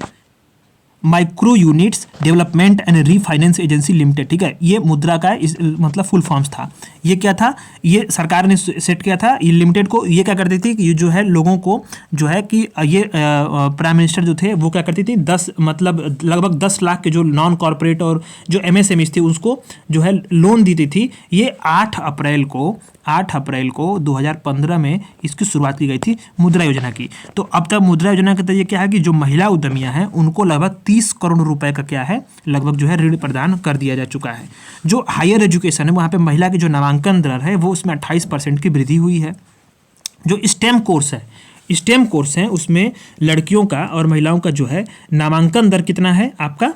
micro units development and refinance agency limited. ठीक है, ये मुद्रा का मतलब फुल फॉर्म्स था। ये क्या था, ये सरकार ने सेट किया था ये लिमिटेड को। ये क्या करती थी कि ये जो है लोगों को जो है कि ये प्राइम मिनिस्टर जो थे वो क्या करती थी, 10 मतलब लगभग 10 लाख के जो नॉन कॉर्पोरेट और जो एमएसएमईज थी उसको जो है लोन देती थी। ये 8 अप्रैल को 2015 में इसकी शुरुआत की गई थी मुद्रा योजना की। तो अब तक मुद्रा योजना के तहत क्या है कि जो महिला उद्यमियां हैं उनको लगभग 30 करोड़ रुपए का क्या है लगभग जो है ऋण प्रदान कर दिया जा चुका है। जो हायर एजुकेशन है वहाँ पे महिला की जो नामांकन दर है वो उसमें 28% की वृद्धि हुई है। जो स्टेम कोर्स है उसमें लड़कियों का और महिलाओं का जो है नामांकन दर कितना है आपका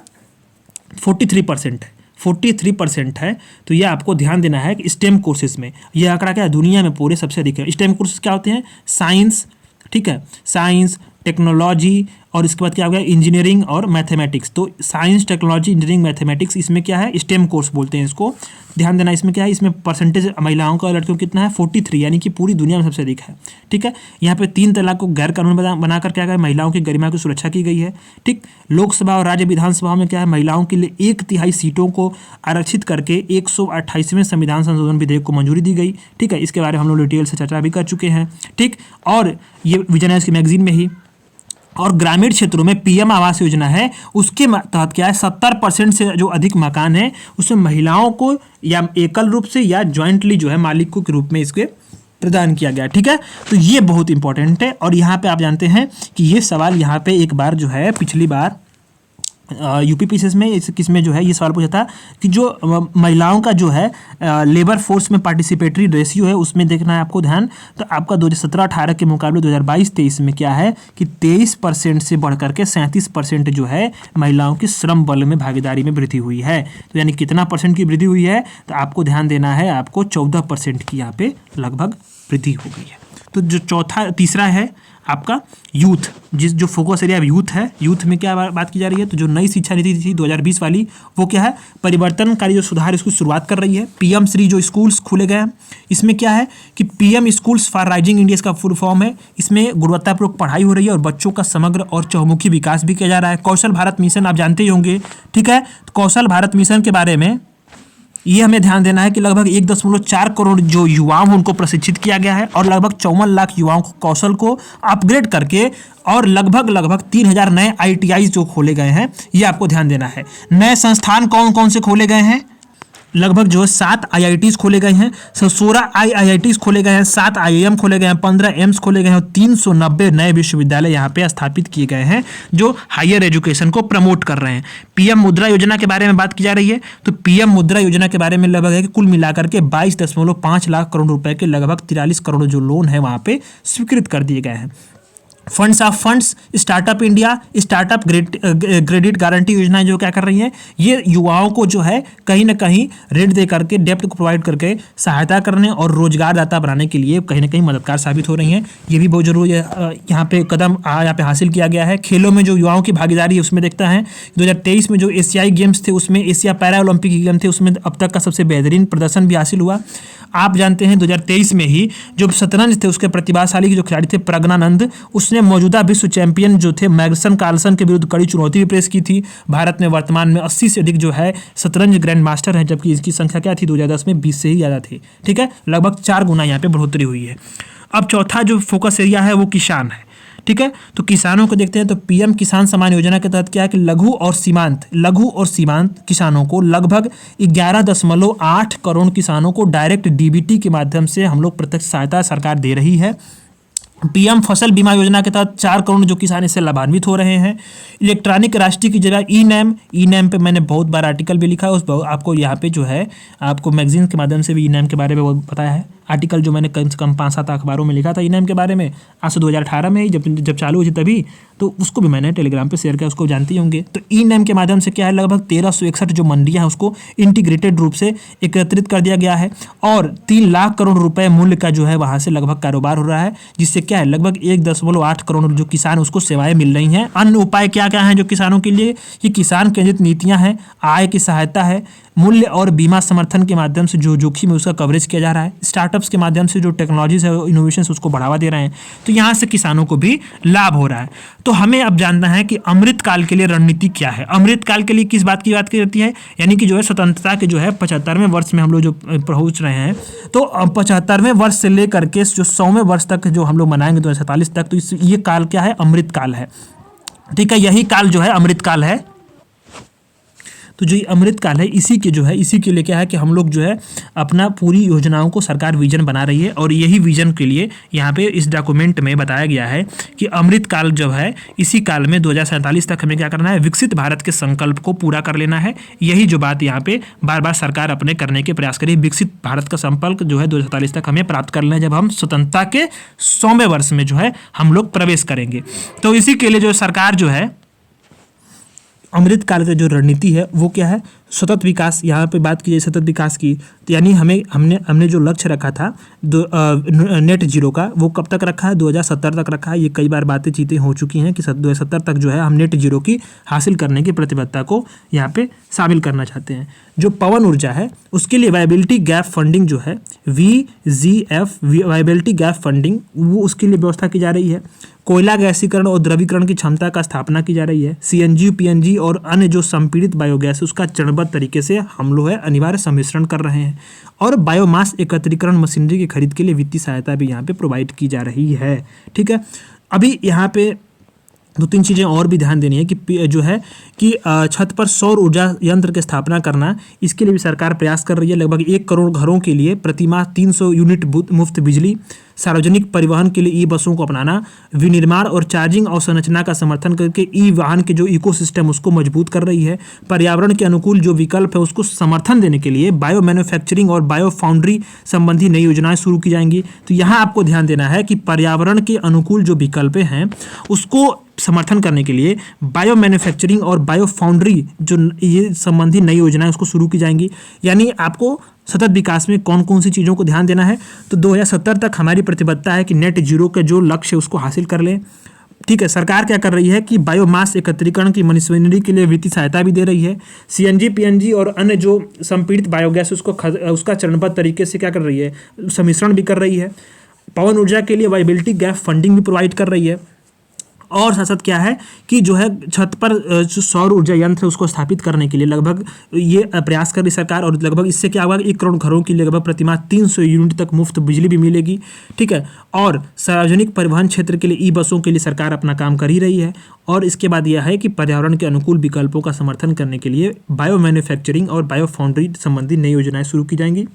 43% है। तो ये आपको ध्यान देना है कि स्टेम कोर्सेज में ये आंकड़ा क्या है, दुनिया में पूरे सबसे अधिक है। स्टेम कोर्सेज क्या होते हैं, साइंस, ठीक है, साइंस, टेक्नोलॉजी और इसके बाद क्या हो गया इंजीनियरिंग और मैथमेटिक्स। तो साइंस, टेक्नोलॉजी, इंजीनियरिंग, मैथमेटिक्स इसमें क्या है स्टेम कोर्स बोलते हैं इसको। ध्यान देना इसमें क्या है, इसमें परसेंटेज महिलाओं का और लड़कियों का कितना है 43, यानी कि पूरी दुनिया में सबसे अधिक है। ठीक है, यहाँ पे 3 तलाक को गैर कानूनी बनाकर क्या है महिलाओं की गरिमा की सुरक्षा की गई है। ठीक, लोकसभा और राज्य विधानसभा में क्या है महिलाओं के लिए 1/3 सीटों को आरक्षित करके 128वें संविधान संशोधन विधेयक को मंजूरी दी गई। ठीक है, इसके बारे में हम लोग डिटेल से चर्चा भी कर चुके हैं। ठीक, और ये विजन आयस की मैगजीन में ही। और ग्रामीण क्षेत्रों में पीएम आवास योजना है उसके तहत क्या है 70% से जो अधिक मकान है उसमें महिलाओं को या एकल रूप से या ज्वाइंटली जो है मालिकों के रूप में इसके प्रदान किया गया। ठीक है, तो ये बहुत इंपॉर्टेंट है। और यहाँ पे आप जानते हैं कि ये सवाल यहाँ पे एक बार जो है पिछली बार यूपीपीसीएस में किसमें जो है ये सवाल पूछा था कि जो महिलाओं का जो है लेबर फोर्स में पार्टिसिपेटरी रेशियो है उसमें देखना है आपको ध्यान। तो आपका 2017-18 के मुकाबले 2022-23 में क्या है कि 23% से बढ़कर के 37% जो है महिलाओं की श्रम बल में भागीदारी में वृद्धि हुई है। तो यानी कितना परसेंट की वृद्धि हुई है, तो आपको ध्यान देना है आपको 14% की यहाँ पे लगभग वृद्धि हो गई है। तो जो तीसरा है आपका यूथ, जो फोकस एरिया यूथ है, यूथ में क्या बात की जा रही है, तो जो नई शिक्षा नीति थी 2020 वाली वो क्या है परिवर्तनकारी जो सुधार इसकी शुरुआत कर रही है। पीएम श्री जो स्कूल्स खुले गए हैं इसमें क्या है कि PM schools for rising India का फुल फॉर्म है। इसमें गुणवत्तापूर्वक पढ़ाई हो रही है और बच्चों का समग्र और चहुमुखी विकास भी किया जा रहा है। कौशल भारत मिशन आप जानते ही होंगे। ठीक है, तो कौशल भारत मिशन के बारे में ये हमें ध्यान देना है कि लगभग 1.4 करोड़ जो युवाओं उनको प्रशिक्षित किया गया है और लगभग 54 लाख युवाओं को कौशल को अपग्रेड करके और लगभग 3000 नए ITI जो खोले गए हैं ये आपको ध्यान देना है। नए संस्थान कौन कौन से खोले गए हैं, लगभग जो है 7 IITs खोले गए हैं, 16 IITs खोले गए हैं, 7 IIM खोले गए हैं, 15 एम्स खोले गए हैं और 390 नए विश्वविद्यालय यहाँ पे स्थापित किए गए हैं जो हायर एजुकेशन को प्रमोट कर रहे हैं। पीएम मुद्रा योजना के बारे में बात की जा रही है। तो पीएम मुद्रा योजना के बारे में लगभग है कि कुल मिलाकर के 22.5 लाख करोड़ रुपए के लगभग 43 करोड़ जो लोन है वहाँ पे स्वीकृत कर दिए गए हैं। Funds of funds, startup India, startup credit guarantee योजना जो क्या कर रही है ये युवाओं को जो है कहीं ना कहीं ऋण दे करके डेप्ट को प्रोवाइड करके सहायता करने और रोजगारदाता बनाने के लिए कहीं ना कहीं मददगार साबित हो रही हैं। ये भी बहुत जरूरी है। यहाँ पे कदम यहाँ पे हासिल किया गया है। खेलों में जो युवाओं की भागीदारी है उसमें देखता है 2023 में जो एशियाई गेम्स थे उसमें एशिया पैरा ओलंपिक गेम थे उसमें अब तक का सबसे बेहतरीन प्रदर्शन भी हासिल हुआ। आप जानते हैं 2023 में ही जो शतरंज थे उसके प्रतिभाशाली जो खिलाड़ी थे प्रज्ञानंद, उसने मौजूदा विश्व चैंपियन जो थे मैग्सन कार्लसन के विरुद्ध कड़ी चुनौती भी पेश की थी। भारत में वर्तमान में 80 से अधिक जो है शतरंज ग्रैंड मास्टर हैं जबकि इसकी संख्या क्या थी 2010 में 20 से ही ज़्यादा थी। ठीक है, लगभग 4 गुना यहाँ पे बढ़ोतरी हुई है। अब चौथा जो फोकस एरिया है वो किसान है। ठीक है, तो किसानों को देखते हैं। तो पीएम किसान सम्मान योजना के तहत क्या है कि लघु और सीमांत किसानों को लगभग 11.8 करोड़ किसानों को डायरेक्ट डीबीटी के माध्यम से हम लोग प्रत्यक्ष सहायता सरकार दे रही है। पीएम फसल बीमा योजना के तहत 4 करोड़ जो किसान इससे लाभान्वित हो रहे हैं। इलेक्ट्रॉनिक राष्ट्रीय की जगह ई नैम पे मैंने बहुत बार आर्टिकल भी लिखा है, उस आपको यहाँ पे जो है आपको मैगजीन के माध्यम से भी ई नैम के बारे में बहुत बताया है। आर्टिकल जो मैंने कम से कम 5-7 अखबारों में लिखा था ई नैम के बारे में आज से 2018 में ही जब चालू हुई थी तभी, तो उसको भी मैंने टेलीग्राम पे शेयर किया, उसको जानते ही होंगे। तो ई नैम के माध्यम से क्या है लगभग 1361 जो मंडियां हैं उसको इंटीग्रेटेड रूप से एकत्रित कर दिया गया है और 3 लाख करोड़ रुपए मूल्य का जो है वहाँ से लगभग कारोबार हो रहा है, जिससे क्या है लगभग 1.8 करोड़ जो किसान उसको सेवाएं मिल रही हैं। अन्य उपाय क्या क्या हैं जो किसानों के लिए, ये किसान केंद्रित नीतियाँ हैं, आय की सहायता है, मूल्य और बीमा समर्थन के माध्यम से जो जोखिम है उसका कवरेज किया जा रहा है, स्टार्टअप स्टार्टअप्स के माध्यम से जो टेक्नोलॉजीज है, इनोवेशन उसको बढ़ावा दे रहे हैं। तो यहाँ से किसानों को भी लाभ हो रहा है। तो हमें अब जानना है कि अमृतकाल के लिए रणनीति क्या है। अमृतकाल के लिए किस बात की बात की जाती है, यानी कि जो है स्वतंत्रता के जो है 75वें वर्ष में हम लोग जो पहुँच रहे हैं, तो 75वें वर्ष से लेकर के जो 100वें वर्ष तक जो हम लोग मनाएंगे 2047 तक, तो ये काल क्या है, अमृतकाल है। ठीक है, यही काल जो है अमृतकाल है। तो जो ये अमृतकाल है, इसी के लिए क्या है कि हम लोग जो है अपना पूरी योजनाओं को सरकार विजन बना रही है, और यही विजन के लिए यहाँ पे इस डॉक्यूमेंट में बताया गया है कि अमृतकाल जो है, इसी काल में 2047 तक हमें क्या करना है, विकसित भारत के संकल्प को पूरा कर लेना है। यही जो बात यहाँ पे बार बार सरकार अपने करने के प्रयास करी, विकसित भारत का संकल्प जो है 2047 तक हमें प्राप्त कर लेना है, जब हम स्वतंत्रता के 100वें वर्ष में जो है हम लोग प्रवेश करेंगे। तो इसी के लिए जो सरकार जो है अमृतकाल की जो रणनीति है वो क्या है, सतत विकास। यहाँ पे बात की जाए सतत विकास की, तो यानी हमने जो लक्ष्य रखा था नेट जीरो का, वो कब तक रखा है, 2070 तक रखा है। ये कई बार चीज़ें हो चुकी हैं कि 2070 तक जो है हम नेट जीरो की हासिल करने की प्रतिबद्धता को यहाँ पे शामिल करना चाहते हैं। जो पवन ऊर्जा है उसके लिए वायबिलिटी गैप फंडिंग जो है, VGF वायबिलिटी गैप फंडिंग, वो उसके लिए व्यवस्था की जा रही है। कोयला गैसीकरण और द्रवीकरण की क्षमता का स्थापना की जा रही है। CNG, PNG और अन्य जो संपीड़ित बायोगैस है उसका चरणबद्ध तरीके से हम लोग है अनिवार्य सम्मिश्रण कर रहे हैं। और बायोमास एकत्रीकरण मशीनरी की खरीद के लिए वित्तीय सहायता भी यहाँ पे प्रोवाइड की जा रही है। ठीक है, अभी यहाँ पे 2-3 चीज़ें और भी ध्यान देनी है कि जो है कि छत पर सौर ऊर्जा यंत्र की स्थापना करना, इसके लिए भी सरकार प्रयास कर रही है। लगभग 1 करोड़ घरों के लिए प्रतिमाह 300 यूनिट मुफ्त बिजली, सार्वजनिक परिवहन के लिए ई-बसों को अपनाना, विनिर्माण और चार्जिंग अवसंरचना का समर्थन करके ई-वाहन के जो इकोसिस्टम उसको मजबूत कर रही है। पर्यावरण के अनुकूल जो विकल्प है उसको समर्थन देने के लिए बायो मैन्युफैक्चरिंग और बायो फाउंड्री संबंधी नई योजनाएं शुरू की जाएंगी। तो यहाँ आपको ध्यान देना है कि पर्यावरण के अनुकूल जो विकल्प हैं उसको समर्थन करने के लिए बायो मैन्युफैक्चरिंग और बायो फाउंड्री जो ये संबंधी नई योजनाएं उसको शुरू की जाएंगी। यानी आपको सतत विकास में कौन कौन सी चीज़ों को ध्यान देना है, तो 2070 तक हमारी प्रतिबद्धता है कि नेट जीरो के जो लक्ष्य है उसको हासिल कर लें। ठीक है, सरकार क्या कर रही है कि बायोमास एकत्रीकरण की मशीनरी के लिए वित्तीय सहायता भी दे रही है। CNG, PNG और अन्य जो संपीड़ित बायोगैस उसका चरणबद्ध तरीके से क्या कर रही है, सम्मिश्रण भी कर रही है। पवन ऊर्जा के लिए वायबिलिटी गैप फंडिंग भी प्रोवाइड कर रही है। और साथ साथ क्या है कि जो है छत पर जो सौर ऊर्जा यंत्र है उसको स्थापित करने के लिए लगभग ये प्रयास कर रही सरकार, और लगभग इससे क्या होगा, 1 करोड़ घरों की लगभग प्रतिमाह 300 यूनिट तक मुफ्त बिजली भी मिलेगी। ठीक है, और सार्वजनिक परिवहन क्षेत्र के लिए ई-बसों के लिए सरकार अपना काम कर ही रही है। और इसके बाद यह है कि पर्यावरण के अनुकूल विकल्पों का समर्थन करने के लिए बायो मैन्युफैक्चरिंग और बायो फाउंड्री संबंधी नई योजनाएं शुरू की जाएंगी।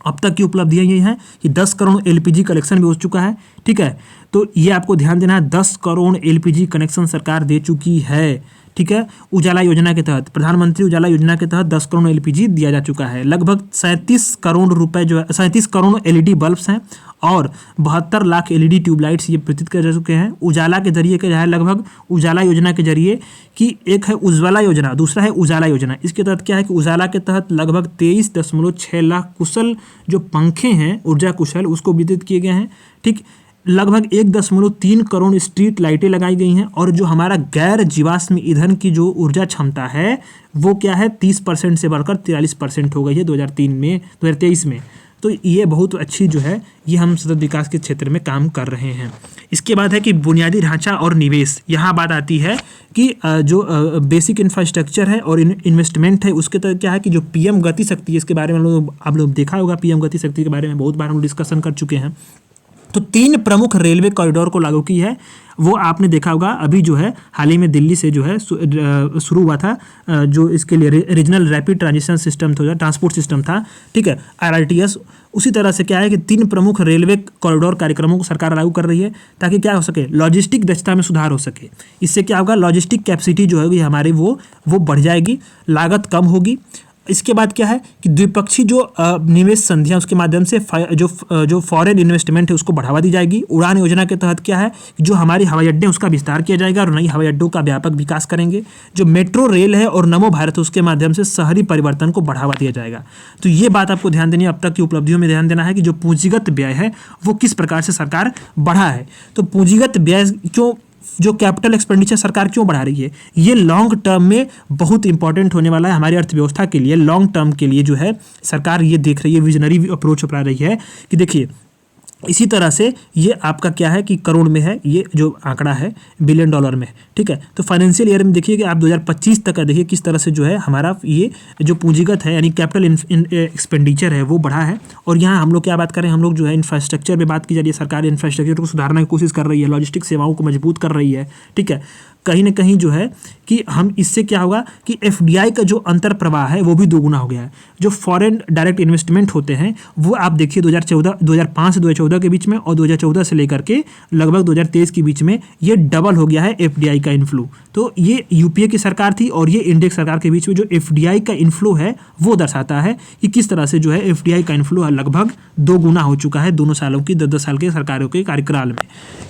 अब तक की उपलब्धियां ये हैं कि 10 करोड़ LPG कनेक्शन भी हो चुका है। ठीक है, तो ये आपको ध्यान देना है, 10 करोड़ LPG कनेक्शन सरकार दे चुकी है। ठीक है, उजाला योजना के तहत, प्रधानमंत्री उजाला योजना के तहत 10 करोड़ LPG दिया जा चुका है। लगभग 37 करोड़ रुपए जो है 37 करोड़ LED बल्ब्स हैं और 72 लाख LED ट्यूबलाइट्स ये वितरित कर जा चुके हैं। उजाला के जरिए क्या है, लगभग उजाला योजना के जरिए कि एक है उज्ज्वला योजना, दूसरा है उजाला योजना। इसके तहत क्या है कि उजाला के तहत लगभग 23.6 लाख कुशल जो पंखे हैं ऊर्जा कुशल उसको वितरित किए गए हैं। ठीक, लगभग 1.3 करोड़ स्ट्रीट लाइटें लगाई गई हैं। और जो हमारा गैर जीवाश्म ईंधन की जो ऊर्जा क्षमता है वो क्या है, 30% से बढ़कर 43% हो गई है 2023 में। तो ये बहुत अच्छी जो है ये हम सतत विकास के क्षेत्र में काम कर रहे हैं। इसके बाद है कि बुनियादी ढांचा और निवेश। यहाँ बात आती है कि जो बेसिक इंफ्रास्ट्रक्चर है और इन्वेस्टमेंट है उसके तहत क्या है कि जो PM गति शक्ति है, इसके बारे में आप लोग देखा होगा, PM गति शक्ति के बारे में बहुत बार हम डिस्कशन कर चुके हैं। तो 3 प्रमुख रेलवे कॉरिडोर को लागू की है, वो आपने देखा होगा। अभी जो है हाल ही में दिल्ली से जो है शुरू हुआ था जो इसके लिए रीजनल रैपिड ट्रांजिशन सिस्टम था, ट्रांसपोर्ट सिस्टम था। ठीक है, RRTS। उसी तरह से क्या है कि 3 प्रमुख रेलवे कॉरिडोर कार्यक्रमों को सरकार लागू कर रही है ताकि क्या हो सके, लॉजिस्टिक दक्षता में सुधार हो सके। इससे क्या होगा, लॉजिस्टिक कैपेसिटी जो होगी हमारी वो बढ़ जाएगी, लागत कम होगी। इसके बाद क्या है कि द्विपक्षीय जो निवेश संधियां उसके माध्यम से जो फॉरेन इन्वेस्टमेंट है उसको बढ़ावा दी जाएगी। उड़ान योजना के तहत क्या है कि जो हमारी हवाई अड्डे उसका विस्तार किया जाएगा और नई हवाई अड्डों का व्यापक विकास करेंगे। जो मेट्रो रेल है और नमो भारत उसके माध्यम से शहरी परिवर्तन को बढ़ावा दिया जाएगा। तो ये बात आपको ध्यान देनी है। अब तक की उपलब्धियों में ध्यान देना है कि जो पूंजीगत व्यय है वो किस प्रकार से सरकार बढ़ा है। तो पूंजीगत व्यय क्यों जो कैपिटल एक्सपेंडिचर सरकार क्यों बढ़ा रही है, ये लॉन्ग टर्म में बहुत इंपॉर्टेंट होने वाला है हमारी अर्थव्यवस्था के लिए। लॉन्ग टर्म के लिए जो है सरकार ये देख रही है, विजनरी अप्रोच अपना रही है कि देखिए इसी तरह से ये आपका क्या है कि करोड़ में है, ये जो आंकड़ा है बिलियन डॉलर में, ठीक है। तो फाइनेंशियल ईयर में देखिए कि आप 2025 तक का देखिए किस तरह से जो है हमारा ये जो पूंजीगत है यानी कैपिटल एक्सपेंडिचर है वो बढ़ा है। और यहाँ हम लोग क्या बात करें, हम लोग जो है इंफ्रास्ट्रक्चर में बात की जा रही है, सरकार इंफ्रास्ट्रक्चर को सुधारने की कोशिश कर रही है, लॉजिस्टिक सेवाओं को मजबूत कर रही है, ठीक है। कहीं ना कहीं जो है कि हम इससे क्या होगा कि एफडीआई का जो अंतर प्रवाह है वो भी दोगुना हो गया है। जो फॉरेन डायरेक्ट इन्वेस्टमेंट होते हैं वो आप देखिए 2005 से 2014 के बीच में और 2014 से लेकर के लगभग 2023 के बीच में ये डबल हो गया है एफडीआई का इन्फ्लो। तो ये यूपीए की सरकार थी और ये इंडिया सरकार के बीच में जो एफडीआई का इन्फ्लो है वो दर्शाता है कि किस तरह से जो है एफडीआई का इन्फ्लो लगभग दोगुना हो चुका है दोनों सालों की 10-10 साल के सरकारों के कार्यकाल में।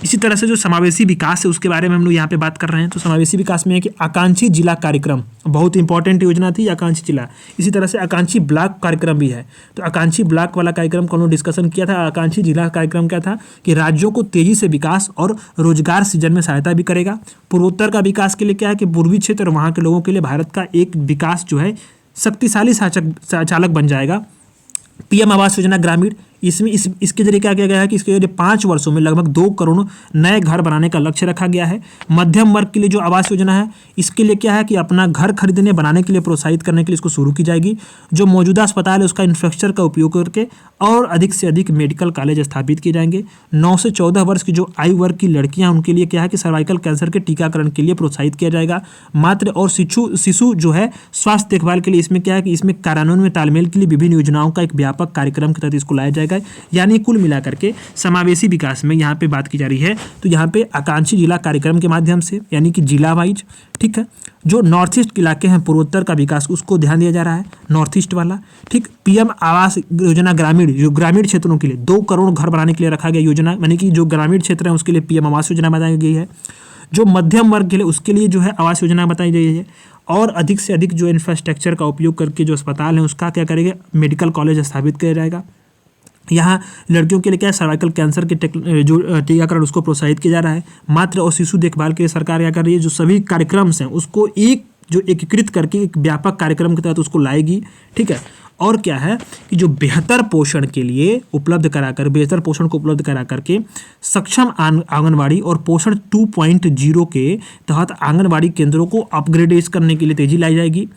इसी तरह से जो समावेशी विकास है उसके बारे में हम लोग यहाँ पे बात कर रहे हैं। तो समावेशी विकास में है कि आकांक्षी जिला कार्यक्रम बहुत इंपॉर्टेंट योजना थी आकांक्षी जिला। इसी तरह से आकांक्षी ब्लॉक कार्यक्रम भी है। तो आकांक्षी ब्लॉक वाला कार्यक्रम को उन्होंने डिस्कशन किया था। आकांक्षी जिला कार्यक्रम क्या था कि राज्यों को तेजी से विकास और रोजगार सृजन में सहायता भी करेगा। पूर्वोत्तर का विकास के लिए क्या है कि पूर्वी क्षेत्र और वहाँ के लोगों के लिए भारत का एक विकास जो है शक्तिशाली चालक बन जाएगा। पीएम आवास योजना ग्रामीण, इसमें इसके जरिए क्या किया गया है कि इसके जरिए 5 वर्षों में लगभग 2 करोड़ नए घर बनाने का लक्ष्य रखा गया है। मध्यम वर्ग के लिए जो आवास योजना है इसके लिए क्या है कि अपना घर खरीदने बनाने के लिए प्रोत्साहित करने के लिए इसको शुरू की जाएगी। जो मौजूदा अस्पताल है उसका इंफ्रास्ट्रक्चर का उपयोग करके और अधिक से अधिक मेडिकल कॉलेज स्थापित किए जाएंगे। 9 से 14 वर्ष की जो आयु वर्ग की लड़कियां उनके लिए क्या है कि सर्वाइकल कैंसर के टीकाकरण के लिए प्रोत्साहित किया जाएगा। मातृ और शिशु जो है स्वास्थ्य देखभाल के लिए इसमें क्या है कि इसमें कार्यान्वयन में तालमेल के लिए विभिन्न योजनाओं का एक व्यापक कार्यक्रम के तहत इसको लाया जाएगा। यानी कुल मिलाकर के समावेशी विकास में यहाँ पे बात की जा रही है। तो यहाँ पे आकांक्षी जिला कार्यक्रम के माध्यम से यानी कि जिला वाइज, ठीक है, जो नॉर्थ ईस्ट के इलाके हैं पूर्वोत्तर का विकास उसको ध्यान दिया जा रहा है, नॉर्थ ईस्ट वाला, ठीक। पीएम आवास योजना ग्रामीण, जो ग्रामीण क्षेत्रों के लिए 2 करोड़ घर बनाने के लिए रखा गया योजना, यानी कि जो ग्रामीण क्षेत्र है उसके लिए पीएम आवास योजना बनाई गई है। जो मध्यम वर्ग के लिए उसके लिए जो है आवास योजना बताई गई है। और अधिक से अधिक जो इंफ्रास्ट्रक्चर का उपयोग करके जो अस्पताल है उसका क्या करेंगे, मेडिकल कॉलेज स्थापित किया जाएगा। यहाँ लड़कियों के लिए क्या है, सर्वाइकल कैंसर के जो टीकाकरण उसको प्रोत्साहित किया जा रहा है। मातृ और शिशु देखभाल के लिए सरकार क्या कर रही है, जो सभी कार्यक्रम हैं उसको एकीकृत करके एक व्यापक कार्यक्रम के तहत उसको लाएगी, ठीक है। और क्या है कि जो बेहतर पोषण के लिए बेहतर पोषण को उपलब्ध करा करके सक्षम आंगनवाड़ी और पोषण 2.0 के तहत आंगनवाड़ी केंद्रों को अपग्रेडेज करने के लिए तेजी लाई जाएगी।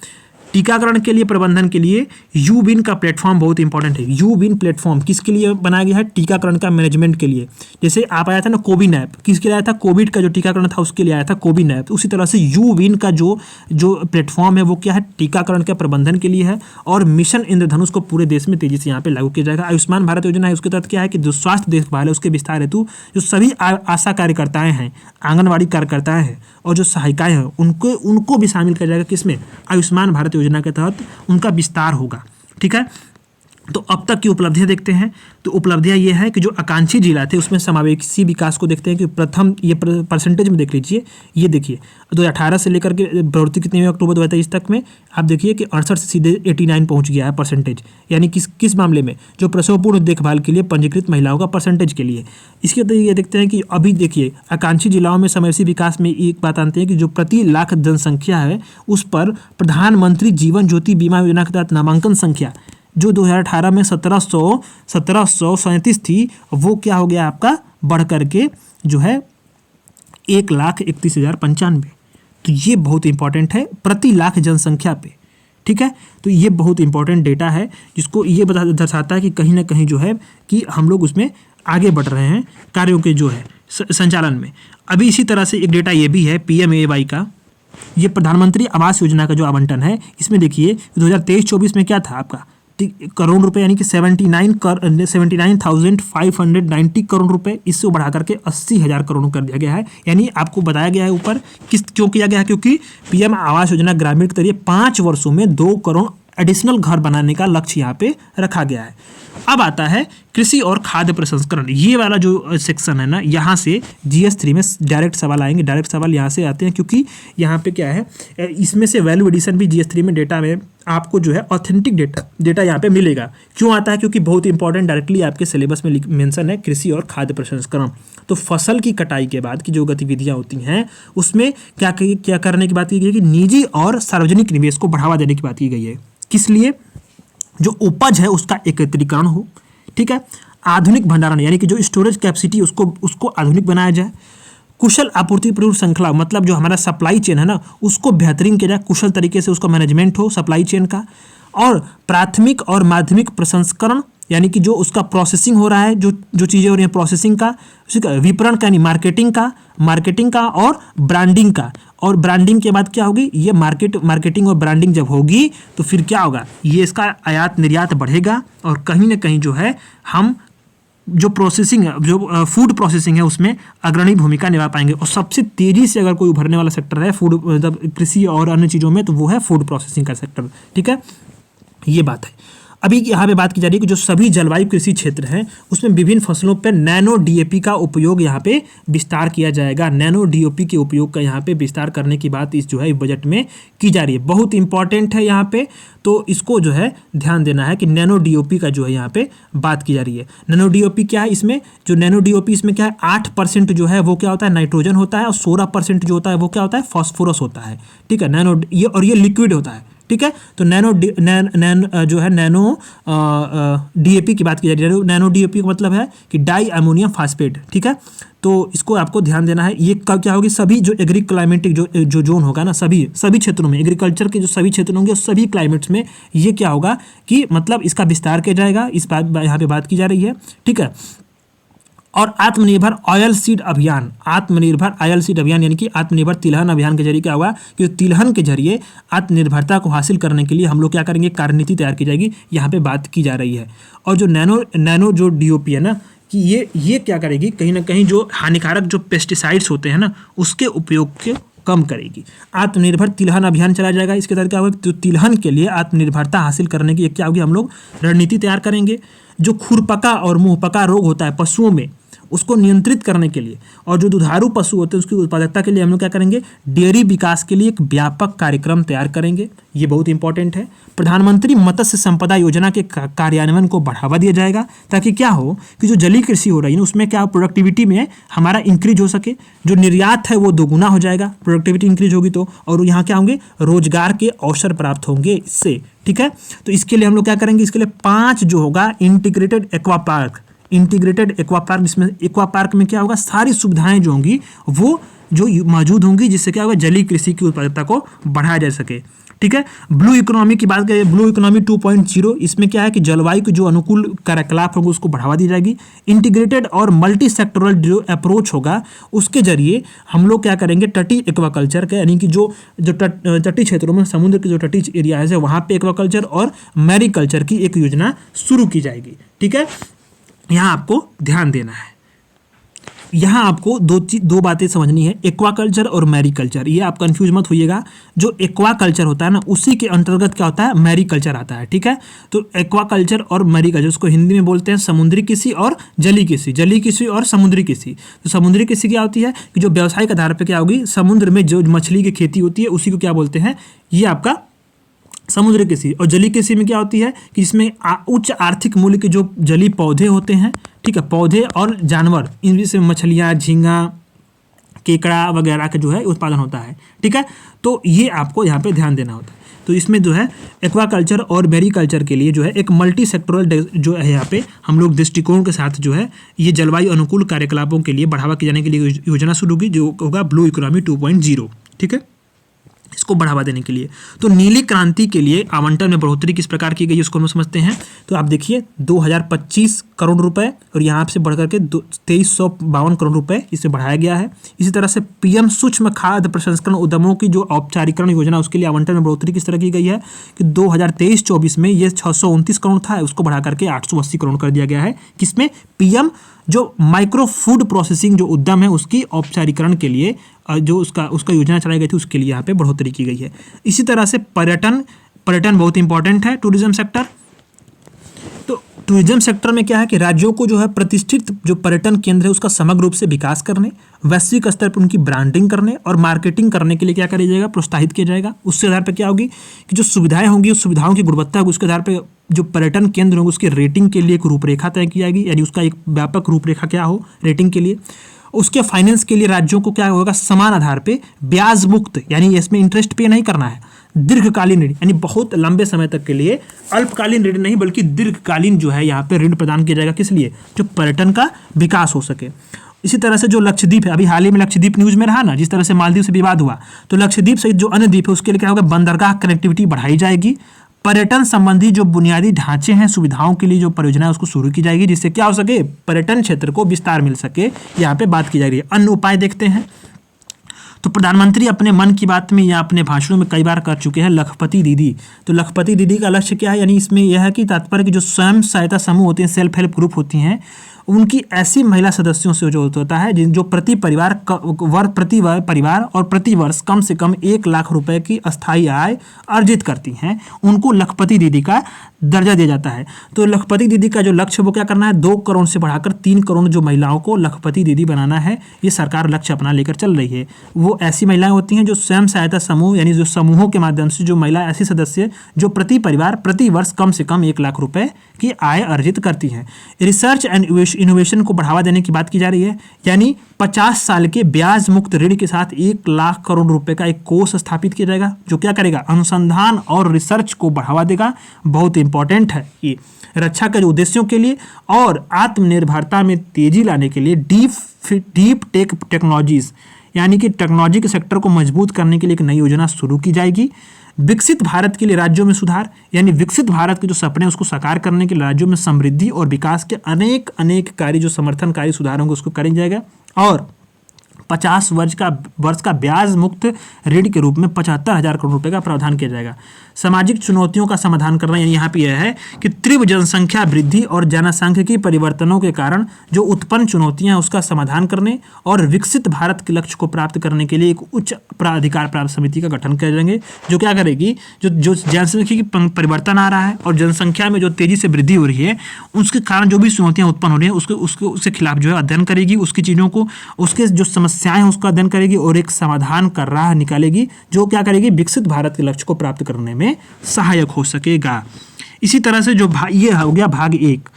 टीकाकरण के लिए प्रबंधन के लिए यूविन का प्लेटफॉर्म बहुत इंपॉर्टेंट है। यूविन प्लेटफॉर्म किसके लिए बनाया गया है, टीकाकरण का मैनेजमेंट के लिए। जैसे आप आया था ना कोविन ऐप, किसके लिए आया था, कोविड का जो टीकाकरण था उसके लिए आया था कोविन ऐप। उसी तरह से यूविन का जो प्लेटफॉर्म है वो क्या है, टीकाकरण के प्रबंधन के लिए है। और मिशन इंद्रधनुष को पूरे देश में तेजी से यहाँ पे लागू किया जाएगा। आयुष्मान भारत योजना है, उसके तहत क्या है कि जो स्वास्थ्य देखभाल है उसके विस्तार हेतु जो सभी आशा कार्यकर्ताएं हैं, आंगनवाड़ी कार्यकर्ताएं हैं और जो सहायिकाएं हैं उनको भी शामिल किया जाएगा। किसमें, आयुष्मान भारत योजना के तहत उनका विस्तार होगा, ठीक है। तो अब तक की उपलब्धियां देखते हैं। तो उपलब्धियां ये है कि जो आकांक्षी जिला थे उसमें समावेशी विकास को देखते हैं कि प्रथम ये परसेंटेज में देख लीजिए। ये देखिए 2018 से लेकर के प्रवृत्ति कितनी हुई अक्टूबर 2023 तक में, आप देखिए कि 68 से सीधे 89 पहुंच गया है परसेंटेज। यानी किस मामले में, जो प्रसवपूर्व देखभाल के लिए पंजीकृत महिलाओं का परसेंटेज के लिए। इसके तो ये देखते हैं कि अभी देखिए आकांक्षी जिलाओं में समावेशी विकास में एक बात आती है कि जो प्रति लाख जनसंख्या है उस पर प्रधानमंत्री जीवन ज्योति बीमा योजना के तहत नामांकन संख्या जो 2018 में 1737 थी वो क्या हो गया आपका, बढ़ करके जो है 1,31,095। तो ये बहुत इंपॉर्टेंट है प्रति लाख जनसंख्या पे, ठीक है। तो ये बहुत इंपॉर्टेंट डेटा है जिसको ये दर्शाता है कि कहीं ना कहीं जो है कि हम लोग उसमें आगे बढ़ रहे हैं कार्यों के जो है संचालन में। अभी इसी तरह से एक डेटा ये भी है PMAY का, ये प्रधानमंत्री आवास योजना का जो आवंटन है इसमें देखिए 2023-24 में क्या था आपका करोड़ रुपए, यानी कि 79,590 करोड़ रुपए, इससे बढ़ा करके 80,000 करोड़ कर दिया गया है। यानी आपको बताया गया है ऊपर क्यों किया गया है, क्योंकि पीएम आवास योजना ग्रामीण के जरिए 5 वर्षों में 2 करोड़ एडिशनल घर बनाने का लक्ष्य यहाँ पे रखा गया है। अब आता है कृषि और खाद्य प्रसंस्करण। ये वाला जो सेक्शन है ना, यहाँ से GS3 में डायरेक्ट सवाल आएंगे। डायरेक्ट सवाल यहाँ से आते हैं क्योंकि यहाँ पे क्या है, इसमें से वैल्यू एडिशन भी GS3 में डेटा में आपको जो है ऑथेंटिक डेटा यहाँ पे मिलेगा। क्यों आता है? क्योंकि बहुत इंपॉर्टेंट डायरेक्टली आपके सिलेबस में मेंशन है कृषि और खाद्य प्रसंस्करण। तो फसल की कटाई के बाद की जो गतिविधियाँ होती हैं उसमें क्या करने की बात की गई है कि निजी और सार्वजनिक निवेश को बढ़ावा देने की बात की गई है। किस लिए? जो उपज है उसका एकत्रीकरण हो, ठीक है, आधुनिक भंडारण यानी कि जो स्टोरेज कैपेसिटी उसको आधुनिक बनाया जाए, कुशल आपूर्ति पूर्व श्रृंखला मतलब जो हमारा सप्लाई चेन है ना उसको बेहतरीन किया जाए, कुशल तरीके से उसका मैनेजमेंट हो सप्लाई चेन का, और प्राथमिक और माध्यमिक प्रसंस्करण यानी कि जो उसका प्रोसेसिंग हो रहा है, जो चीज़ें हो रही हैं प्रोसेसिंग का, विपणन का यानी मार्केटिंग का और ब्रांडिंग का। और ब्रांडिंग के बाद क्या होगी? ये मार्केटिंग और ब्रांडिंग जब होगी तो फिर क्या होगा? ये इसका आयात निर्यात बढ़ेगा और कहीं ना कहीं जो है हम जो प्रोसेसिंग है, जो फूड प्रोसेसिंग है उसमें अग्रणी भूमिका निभा पाएंगे। और सबसे तेज़ी से अगर कोई उभरने वाला सेक्टर है फूड मतलब कृषि और अन्य चीज़ों में तो वो है फूड प्रोसेसिंग का सेक्टर, ठीक है, ये बात है। अभी यहाँ पे बात की जा रही है कि जो सभी जलवायु कृषि क्षेत्र हैं उसमें विभिन्न फसलों पर नैनो DAP का उपयोग यहाँ पे विस्तार किया जाएगा। नैनो DAP के उपयोग का यहाँ पे विस्तार करने की बात इस जो है बजट में की जा रही है, बहुत इंपॉर्टेंट है यहाँ पे। तो इसको जो है ध्यान देना है कि नैनो DAP का जो है यहाँ पे बात की जा रही है। नैनो DAP क्या है? इसमें जो नैनो DAP इसमें क्या है, 8% जो है वो क्या होता है, नाइट्रोजन होता है, और 16% जो होता है वो क्या होता है, फॉस्फोरस होता है, ठीक है। ये लिक्विड होता है, ठीक है। तो नैनो DAP की बात की जा रही है। नैनो DAP का मतलब है कि डाई अमोनियम फास्फेट, ठीक है। तो इसको आपको ध्यान देना है। ये कब क्या होगी? सभी जो क्लाइमेटिक जो जोन होगा ना, सभी क्षेत्रों में, एग्रीकल्चर के जो सभी क्षेत्र होंगे सभी क्लाइमेट्स में ये क्या होगा कि मतलब इसका विस्तार किया जाएगा, इस बात यहाँ पे बात की जा रही है, ठीक है। और आत्मनिर्भर ऑयल सीड अभियान यानी कि आत्मनिर्भर तिलहन अभियान के जरिए क्या होगा कि तिलहन के जरिए आत्मनिर्भरता को हासिल करने के लिए हम लोग क्या करेंगे, कार्यनीति तैयार की जाएगी, यहाँ पे बात की जा रही है। और जो नैनो जो DAP है ना कि ये क्या करेगी, कहीं ना कहीं जो हानिकारक जो पेस्टिसाइड्स होते हैं ना उसके उपयोग के कम करेगी। आत्मनिर्भर तिलहन अभियान चलाया जाएगा। इसके तहत क्या होगा, तो तिलहन के लिए आत्मनिर्भरता हासिल करने की क्या होगी, हम लोग रणनीति तैयार करेंगे। जो खुरपका और मुंहपका रोग होता है पशुओं में उसको नियंत्रित करने के लिए, और जो दुधारू पशु होते हैं उसकी उत्पादकता के लिए हम लोग क्या करेंगे, डेयरी विकास के लिए एक व्यापक कार्यक्रम तैयार करेंगे। ये बहुत इंपॉर्टेंट है। प्रधानमंत्री मत्स्य संपदा योजना के कार्यान्वयन को बढ़ावा दिया जाएगा ताकि क्या हो कि जो जलीय कृषि हो रही है उसमें क्या प्रोडक्टिविटी में हमारा इंक्रीज हो सके, जो निर्यात है वो दोगुना हो जाएगा, प्रोडक्टिविटी इंक्रीज होगी तो, और यहाँ क्या होंगे, रोजगार के अवसर प्राप्त होंगे इससे, ठीक है। तो इसके लिए हम लोग क्या करेंगे, इसके लिए 5 जो होगा इंटीग्रेटेड एक्वा पार्क, जिसमें एक्वा पार्क में क्या होगा, सारी सुविधाएं जो होंगी वो जो मौजूद होंगी, जिससे क्या होगा जलीय कृषि की उत्पादकता को बढ़ाया जा सके, ठीक है। ब्लू इकोनॉमी की बात करें, ब्लू इकोनॉमी 2.0, इसमें क्या है कि जलवायु के जो अनुकूल कार्यकलाप होंगे उसको बढ़ावा दी जाएगी। इंटीग्रेटेड और मल्टी सेक्टोरल जो अप्रोच होगा उसके जरिए हम लोग क्या करेंगे, तटीय एक्वाकल्चर के यानी कि जो तटीय क्षेत्रों में समुद्र के जो तटीय एरियाज है वहाँ पे एक्वाकल्चर और मैरीकल्चर की एक योजना शुरू की जाएगी, ठीक है। यहाँ आपको ध्यान देना है, यहाँ आपको दो बातें समझनी है, एक्वाकल्चर और मैरीकल्चर। ये आप कंफ्यूज मत होइएगा। जो एक्वाकल्चर होता है ना उसी के अंतर्गत क्या होता है, मैरीकल्चर आता है, ठीक है। तो एक्वाकल्चर और मैरीकल्चर, उसको हिंदी में बोलते हैं समुद्री कृषि और जलीय कृषि और समुद्री कृषि। तो समुद्री कृषि क्या होती है कि जो व्यावसायिक आधार पर क्या होगी, समुद्र में जो मछली की खेती होती है उसी को क्या बोलते हैं, ये आपका समुद्री कृषि। और जलीय कृषि में क्या होती है कि इसमें उच्च आर्थिक मूल्य के जो जलीय पौधे होते हैं, ठीक है, पौधे और जानवर, इनमें से मछलियाँ, झींगा, केकड़ा वगैरह का जो है उत्पादन होता है, ठीक है। तो ये आपको यहाँ पे ध्यान देना होता है। तो इसमें जो है एक्वाकल्चर और मैरीकल्चर के लिए जो है एक मल्टी सेक्टोरल जो है यहाँ पे हम लोग दृष्टिकोण के साथ जो है ये जलवायु अनुकूल कार्यकलापों के लिए बढ़ावा किए जाने के लिए योजना शुरू होगी, जो होगा ब्लू इकोनॉमी 2.0, ठीक है, इसको बढ़ावा देने के लिए। तो नीली क्रांति के लिए आवंटन में बढ़ोतरी किस प्रकार की गई उसको हम समझते हैं। तो आप देखिए 2025 करोड़ रुपए और यहाँ से बढ़कर के 2352 करोड़ रुपए इसे बढ़ाया गया है। इसी तरह से PM सूक्ष्म खाद्य प्रसंस्करण उद्यमों की जो औपचारिकरण योजना उसके लिए आवंटन में बढ़ोतरी किस तरह की गई है कि 2023-24 में ये 629 करोड़ था, उसको बढ़ा करके 880 करोड़ कर दिया गया है। किसमें, PM जो माइक्रो फूड प्रोसेसिंग जो उद्यम है उसकी औपचारिकरण के लिए जो उसका योजना चलाई गई थी उसके लिए यहाँ पे बढ़ोतरी की गई है। इसी तरह से पर्यटन बहुत इंपॉर्टेंट है, टूरिज्म सेक्टर। तो टूरिज्म सेक्टर में क्या है कि राज्यों को जो है प्रतिष्ठित जो पर्यटन केंद्र है उसका समग्र रूप से विकास करने, वैश्विक स्तर पर उनकी ब्रांडिंग करने और मार्केटिंग करने के लिए क्या किया जाएगा, प्रोत्साहित किया जाएगा। उसके आधार पर क्या होगी कि जो सुविधाएं होंगी उस सुविधाओं की गुणवत्ता होगी, उसके आधार पर जो पर्यटन केंद्र होंगे उसकी रेटिंग के लिए एक रूपरेखा तय की जाएगी, यानी उसका एक व्यापक रूपरेखा क्या हो रेटिंग के लिए। उसके फाइनेंस के लिए राज्यों को क्या होगा, समान आधार पे ब्याज मुक्त, यानी इसमें इंटरेस्ट पे नहीं करना है, दीर्घकालीन ऋण यानी बहुत लंबे समय तक के लिए, अल्पकालीन ऋण नहीं बल्कि दीर्घकालीन जो है यहाँ पे ऋण प्रदान किया जाएगा। किस लिए, जो पर्यटन का विकास हो सके। इसी तरह से जो लक्षद्वीप है, अभी हाल ही में लक्षद्वीप न्यूज में रहा ना, जिस तरह से मालदीव से विवाद हुआ, तो लक्षद्वीप सहित जो अन्य द्वीप है उसके लिए क्या होगा, बंदरगाह कनेक्टिविटी बढ़ाई जाएगी। पर्यटन संबंधी जो बुनियादी ढांचे हैं, सुविधाओं के लिए जो परियोजना है उसको शुरू की जाएगी, जिससे क्या हो सके, पर्यटन क्षेत्र को विस्तार मिल सके। यहाँ पे बात की जा रही है। अन्य उपाय देखते हैं तो प्रधानमंत्री अपने मन की बात में या अपने भाषणों में कई बार कर चुके हैं लखपति दीदी। तो लखपति दीदी का लक्ष्य क्या है, यानी इसमें यह है कि तात्पर्य कि जो स्वयं सहायता समूह होते हैं, सेल्फ हेल्प ग्रुप होती हैं, उनकी ऐसी महिला सदस्यों से जो होता है जो प्रति परिवार और प्रति वर्ष कम से कम 1 लाख रुपए की अस्थायी आय अर्जित करती हैं, उनको लखपति दीदी का दर्जा दिया जाता है। तो लखपति दीदी का जो लक्ष्य वो क्या करना है, 2 करोड़ से बढ़ाकर 3 करोड़ जो महिलाओं को लखपति दीदी बनाना है। ये सरकार लक्ष्य अपना लेकर चल रही है। वो ऐसी महिलाएं होती हैं जो स्वयं सहायता समूह, यानी जो समूहों के माध्यम से जो महिला ऐसी सदस्य जो प्रति परिवार प्रति वर्ष कम से कम 1 लाख रुपए की आय अर्जित करती हैं। रिसर्च एंड इनोवेशन को बढ़ावा देने की बात की जा रही है, यानी 50 साल के ब्याज मुक्त ऋण के साथ 1 लाख करोड़ रुपए का एक कोष स्थापित किया जाएगा, जो क्या करेगा, अनुसंधान और रिसर्च को बढ़ावा देगा। बहुत इंपॉर्टेंट है ये रक्षा के उद्देश्यों के लिए और आत्मनिर्भरता में तेजी लाने के लिए डीप टेक टेक्नोलॉजीज, यानी कि टेक्नोलॉजी के सेक्टर को मजबूत करने के लिए एक नई योजना शुरू की जाएगी। विकसित भारत के लिए राज्यों में सुधार, यानी विकसित भारत के जो सपने उसको साकार करने के लिए राज्यों में समृद्धि और विकास के अनेक कार्य जो समर्थनकारी सुधार होंगे उसको करें जाएगा। और 50 वर्ष का ब्याज मुक्त ऋण के रूप में 75,000 करोड़ रुपए का प्रावधान किया जाएगा। सामाजिक चुनौतियों का समाधान करना, यानी यहाँ पे यह है कि तीव्र जनसंख्या वृद्धि और जनसांख्यिकी परिवर्तनों के कारण जो उत्पन्न चुनौतियां उसका समाधान करने और विकसित भारत के लक्ष्य को प्राप्त करने के लिए एक उच्च प्राधिकार प्राप्त समिति का गठन कर जाएंगे, जो क्या करेगी, जो जनसंख्या की परिवर्तन आ रहा है और जनसंख्या में जो तेजी से वृद्धि हो रही है उसके कारण जो भी चुनौतियां उत्पन्न हो रही है उसके खिलाफ जो है अध्ययन करेगी, उसकी चीज़ों को, उसके जो समस्याएं हैं उसका अध्ययन करेगी और एक समाधान का राह निकालेगी, जो क्या करेगी, विकसित भारत के लक्ष्य को प्राप्त करने में सहायक हो सकेगा। इसी तरह से जो ये हो गया भाग 1।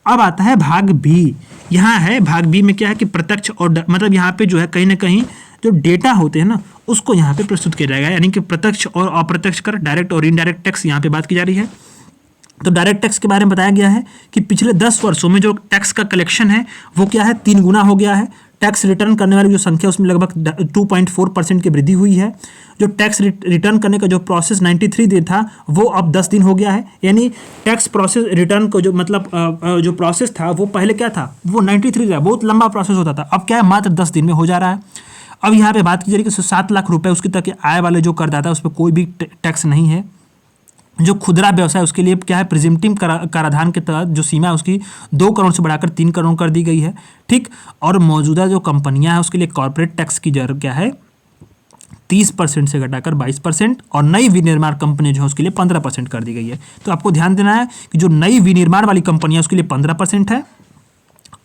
अब आता है भाग बी। यहाँ है भाग बी में क्या है कि प्रत्यक्ष और मतलब यहाँ पे जो है कहीं ना कहीं जो डेटा होते हैं ना उसको यहाँ पे प्रस्तुत किया जाएगा, यानी कि प्रत्यक्ष और अप्रत्यक्ष कर, डायरेक्ट और इनडायरेक्ट टैक्स यहाँ पे बात की जा रही है। तो डायरेक्ट टैक्स के बारे में बताया गया है कि पिछले 10 वर्षों में जो टैक्स का कलेक्शन है वो क्या है, 3 गुना हो गया है। टैक्स रिटर्न करने वाली जो संख्या उसमें लगभग 2.4% की वृद्धि हुई है। जो टैक्स रिटर्न करने का जो प्रोसेस 93 दिन था वो अब 10 दिन हो गया है, यानी टैक्स प्रोसेस रिटर्न को जो मतलब जो प्रोसेस था वो पहले क्या था, वो 93 था, बहुत लंबा प्रोसेस होता था, अब क्या है मात्र 10 दिन में हो जा रहा है। अब यहाँ पे बात की जा रही है कि 7 लाख रुपए उसकी तक आय वाले जो करदाता है उस पर कोई भी टैक्स नहीं है। जो खुदरा व्यवसाय उसके लिए क्या है, प्रिजिम्टिव कराधान के तहत जो सीमा है उसकी 2 करोड़ से बढ़ाकर 3 करोड़ कर दी गई है, ठीक। और मौजूदा जो कंपनियां हैं उसके लिए कॉर्पोरेट टैक्स की दर क्या है 30% से घटाकर 22% और नई विनिर्माण कंपनी जो है उसके लिए 15% कर दी गई है। तो आपको ध्यान देना है कि जो नई विनिर्माण वाली कंपनियां उसके लिए 15% है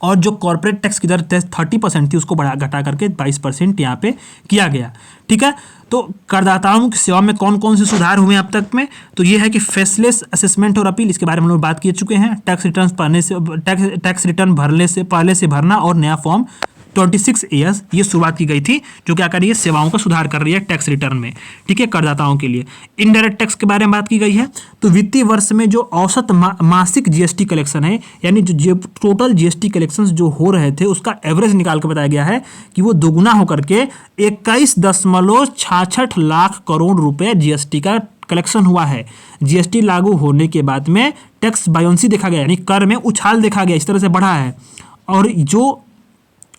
और जो कॉर्पोरेट टैक्स की दर 30% थी उसको घटा करके 22% यहाँ पे किया गया, ठीक है। तो करदाताओं की सेवा में कौन कौन से सुधार हुए अब तक में, तो ये है कि फेसलेस असेसमेंट और अपील, इसके बारे में हम लोग बात कर चुके हैं। टैक्स रिटर्न भरने से पहले से भरना और नया फॉर्म 26 ईयर्स ये शुरुआत की गई थी, जो क्या कर रही है, सेवाओं का सुधार कर रही है टैक्स रिटर्न में, ठीक है, करदाताओं के लिए। इनडायरेक्ट टैक्स के बारे में बात की गई है। तो वित्तीय वर्ष में जो औसत मासिक जीएसटी कलेक्शन है, यानी जो टोटल जीएसटी कलेक्शंस जो हो रहे थे उसका एवरेज निकाल के बताया गया है कि वो दोगुना होकर के 21.66 लाख करोड़ रुपए जीएसटी का कलेक्शन हुआ है। जीएसटी लागू होने के बाद में टैक्स बायोंसी देखा गया, यानी कर में उछाल देखा गया, इस तरह से बढ़ा है। और जो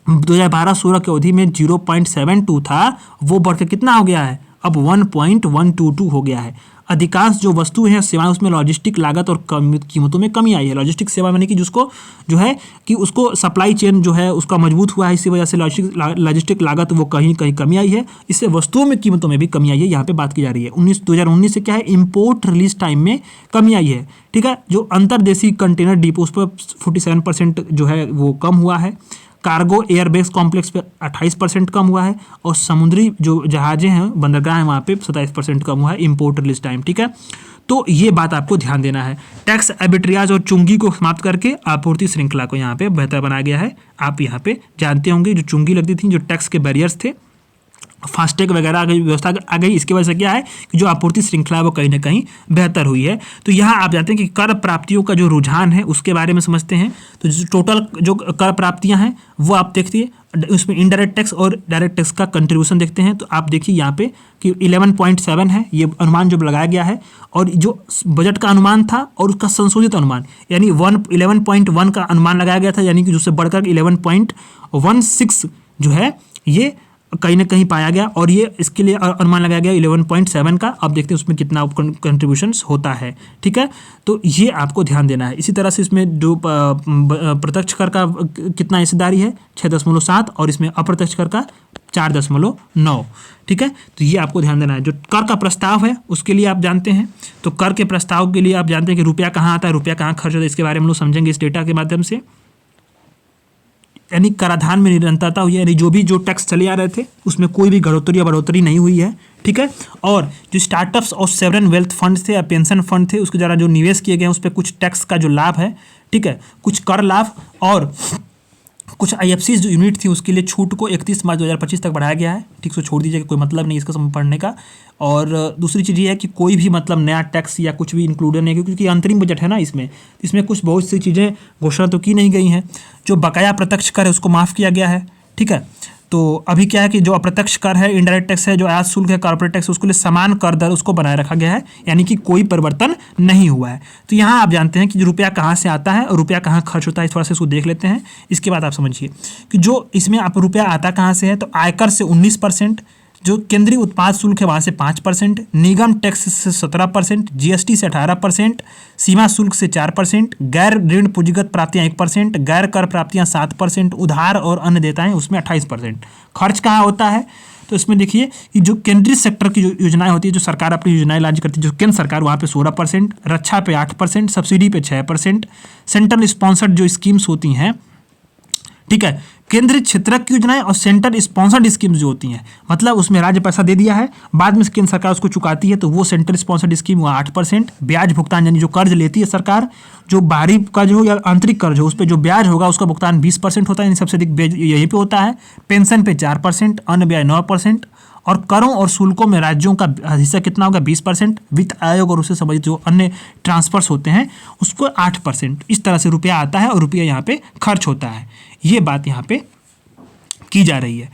2012-16 की अवधि में 0.72 था वो बढ़ के कितना हो गया है, अब 1.122 हो गया है। अधिकांश जो वस्तु हैं सेवाएं उसमें लॉजिस्टिक लागत और कीमतों में कमी आई है। लॉजिस्टिक सेवा माने कि जिसको जो है कि उसको सप्लाई चेन जो है उसका मजबूत हुआ है, इसी वजह से लॉजिस्टिक लागत वो कहीं कहीं कमी आई है। इससे वस्तुओं में कीमतों में भी कमी आई है, यहाँ पे बात की जा रही है। 2019 से क्या है, इम्पोर्ट रिलीज टाइम में कमी आई है। ठीक है, जो अंतर्देशीय कंटेनर डिपो उस पर 47% जो है वो कम हुआ है। कार्गो एयरबेस कॉम्प्लेक्स पे 28% कम हुआ है, और समुद्री जो जहाजें हैं बंदरगाह हैं वहाँ पे 27% कम हुआ है इम्पोर्ट रिलीज टाइम। ठीक है, तो ये बात आपको ध्यान देना है। टैक्स आर्बिट्रेज और चुंगी को समाप्त करके आपूर्ति श्रृंखला को यहाँ पे बेहतर बनाया गया है। आप यहाँ पे जानते होंगे जो चुंगी लगती थी, जो टैक्स के बैरियर्स थे, फास्टैग वगैरह की व्यवस्था आ गई। इसकी वजह से क्या है कि जो आपूर्ति श्रृंखला है वो कहीं ना कहीं बेहतर हुई है। तो यहाँ आप जानते हैं कि कर प्राप्तियों का जो रुझान है उसके बारे में समझते हैं। तो जो टोटल जो कर प्राप्तियाँ हैं वो आप देखिए, उसमें इनडायरेक्ट टैक्स और डायरेक्ट टैक्स का कंट्रीब्यूशन देखते हैं। तो आप देखिए यहाँ पे कि 11.7 है ये अनुमान जो लगाया गया है, और जो बजट का अनुमान था और उसका संशोधित अनुमान यानी 11.1 का अनुमान लगाया गया था, यानी कि जिससे बढ़कर 11.16 जो है ये कहीं ना कहीं पाया गया, और ये इसके लिए अनुमान लगाया गया 11.7 का। अब देखते हैं उसमें कितना कंट्रीब्यूशन होता है। ठीक है, तो ये आपको ध्यान देना है। इसी तरह से इसमें जो प्रत्यक्ष कर का कितना हिस्सेदारी है 6.7, और इसमें अप्रत्यक्ष कर का 4.9। ठीक है, तो ये आपको ध्यान देना है। जो कर का प्रस्ताव है उसके लिए आप जानते हैं, तो कर के प्रस्ताव के लिए आप जानते हैं कि रुपया कहाँ आता है, रुपया कहाँ खर्च होता है, इसके बारे में हम लोग समझेंगे इस डेटा के माध्यम से। यानी कराधान में निरंतरता हुई है, यानी जो भी जो टैक्स चले आ रहे थे उसमें कोई भी बढ़ोतरी या बढ़ोतरी नहीं हुई है। ठीक है, और जो स्टार्टअप्स और सेवरन वेल्थ फंड थे या पेंशन फंड थे उसके द्वारा जो निवेश किए गए हैं उस पर कुछ टैक्स का जो लाभ है, ठीक है, कुछ कर लाभ, और कुछ IFC जो यूनिट थी उसके लिए छूट को 31 मार्च 2025 तक बढ़ाया गया है। ठीक, सो छोड़ दीजिए, कोई मतलब नहीं इसका समय पढ़ने का। और दूसरी चीज़ ये है कि कोई भी मतलब नया टैक्स या कुछ भी इंक्लूडेड नहीं है, क्योंकि अंतरिम बजट है ना, इसमें कुछ बहुत सी चीज़ें घोषणा तो की नहीं गई हैं। जो बकाया प्रत्यक्ष कर है उसको माफ़ किया गया है। ठीक है, तो अभी क्या है कि जो अप्रत्यक्ष कर है, इनडायरेक्ट टैक्स है, जो आयात शुल्क है, कॉर्पोरेट टैक्स, उसके लिए समान कर दर उसको बनाए रखा गया है, यानी कि कोई परिवर्तन नहीं हुआ है। तो यहाँ आप जानते हैं कि रुपया कहाँ से आता है और रुपया कहाँ खर्च होता है, थोड़ा सा इसको देख लेते हैं। इसके बाद आप समझिए कि जो इसमें आप रुपया आता कहाँ से है, तो आयकर से 19%, जो केंद्रीय उत्पाद शुल्क है वहाँ से 5%, निगम टैक्स से 17%, GST से 18%, सीमा शुल्क से 4%, गैर ऋण पूंजीगत प्राप्तियाँ 1%, गैर कर प्राप्तियाँ 7%, उधार और अन्य देयताएं उसमें 28%। खर्च कहाँ होता है, तो इसमें देखिए कि जो केंद्रीय सेक्टर की जो योजनाएं होती है, जो सरकार अपनी योजनाएं लॉन्च करती है, जो केंद्र सरकार, वहाँ पे 16%, रक्षा पे 8%, सब्सिडी पे 6%, सेंट्रल स्पॉन्सर्ड जो स्कीम्स होती हैं, ठीक है, केंद्रीय क्षेत्र की योजनाएं और सेंट्रल स्पॉन्सर्ड स्कीम्स जो होती हैं, मतलब उसमें राज्य पैसा दे दिया है, बाद में केंद्र सरकार उसको चुकाती है, तो वो सेंट्रल स्पॉन्सर्ड स्कीम वहाँ 8%। ब्याज भुगतान यानी जो कर्ज लेती है सरकार, जो बाहरी कर्ज हो या आंतरिक कर्ज हो, उस पर जो ब्याज होगा उसका भुगतान 20% होता है, यानी सबसे अधिक ब्याज यहीं पे होता है। पेंशन पे 4%, अन्य ब्याज 9%, और करों और शुल्कों में राज्यों का हिस्सा कितना होगा 20%, वित्त आयोग और उससे संबंधित जो अन्य ट्रांसफर्स होते हैं उसको 8%। इस तरह से रुपया आता है और रुपया यहाँ पे खर्च होता है, ये बात यहाँ पे की जा रही है।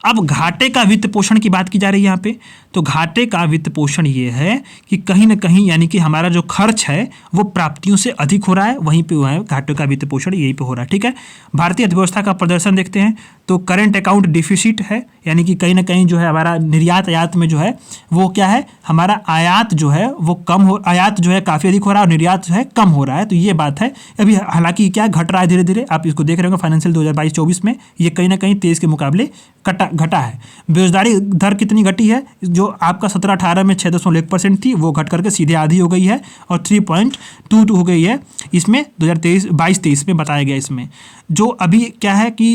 अब घाटे का वित्त पोषण की बात की जा रही है यहाँ पे, तो घाटे का वित्त पोषण ये है कि कहीं ना कहीं यानी कि हमारा जो खर्च है वो प्राप्तियों से अधिक हो रहा है, वहीं पे हुआ है घाटे का वित्त पोषण यहीं पे हो रहा है। ठीक है, भारतीय अर्थव्यवस्था का प्रदर्शन देखते हैं तो करेंट अकाउंट डिफिसिट है, यानी कि कहीं ना कहीं जो है हमारा निर्यात आयात में जो है वो क्या है, हमारा आयात जो है वो कम हो, आयात जो है काफ़ी अधिक हो रहा है और निर्यात जो है कम हो रहा है। तो ये बात है, अभी हालांकि क्या घट रहा है धीरे धीरे, आप इसको देख रहे होंगे फाइनेंशियल 2022-24 में ये कहीं ना कहीं 23 के मुकाबले घटा है। बेरोजगारी दर कितनी घटी है, जो आपका 17-18 में 6.1% थी वो घट करके सीधे आधी हो गई है और 3.22 हो गई है इसमें 2022-23 में बताया गया। इसमें जो अभी क्या है कि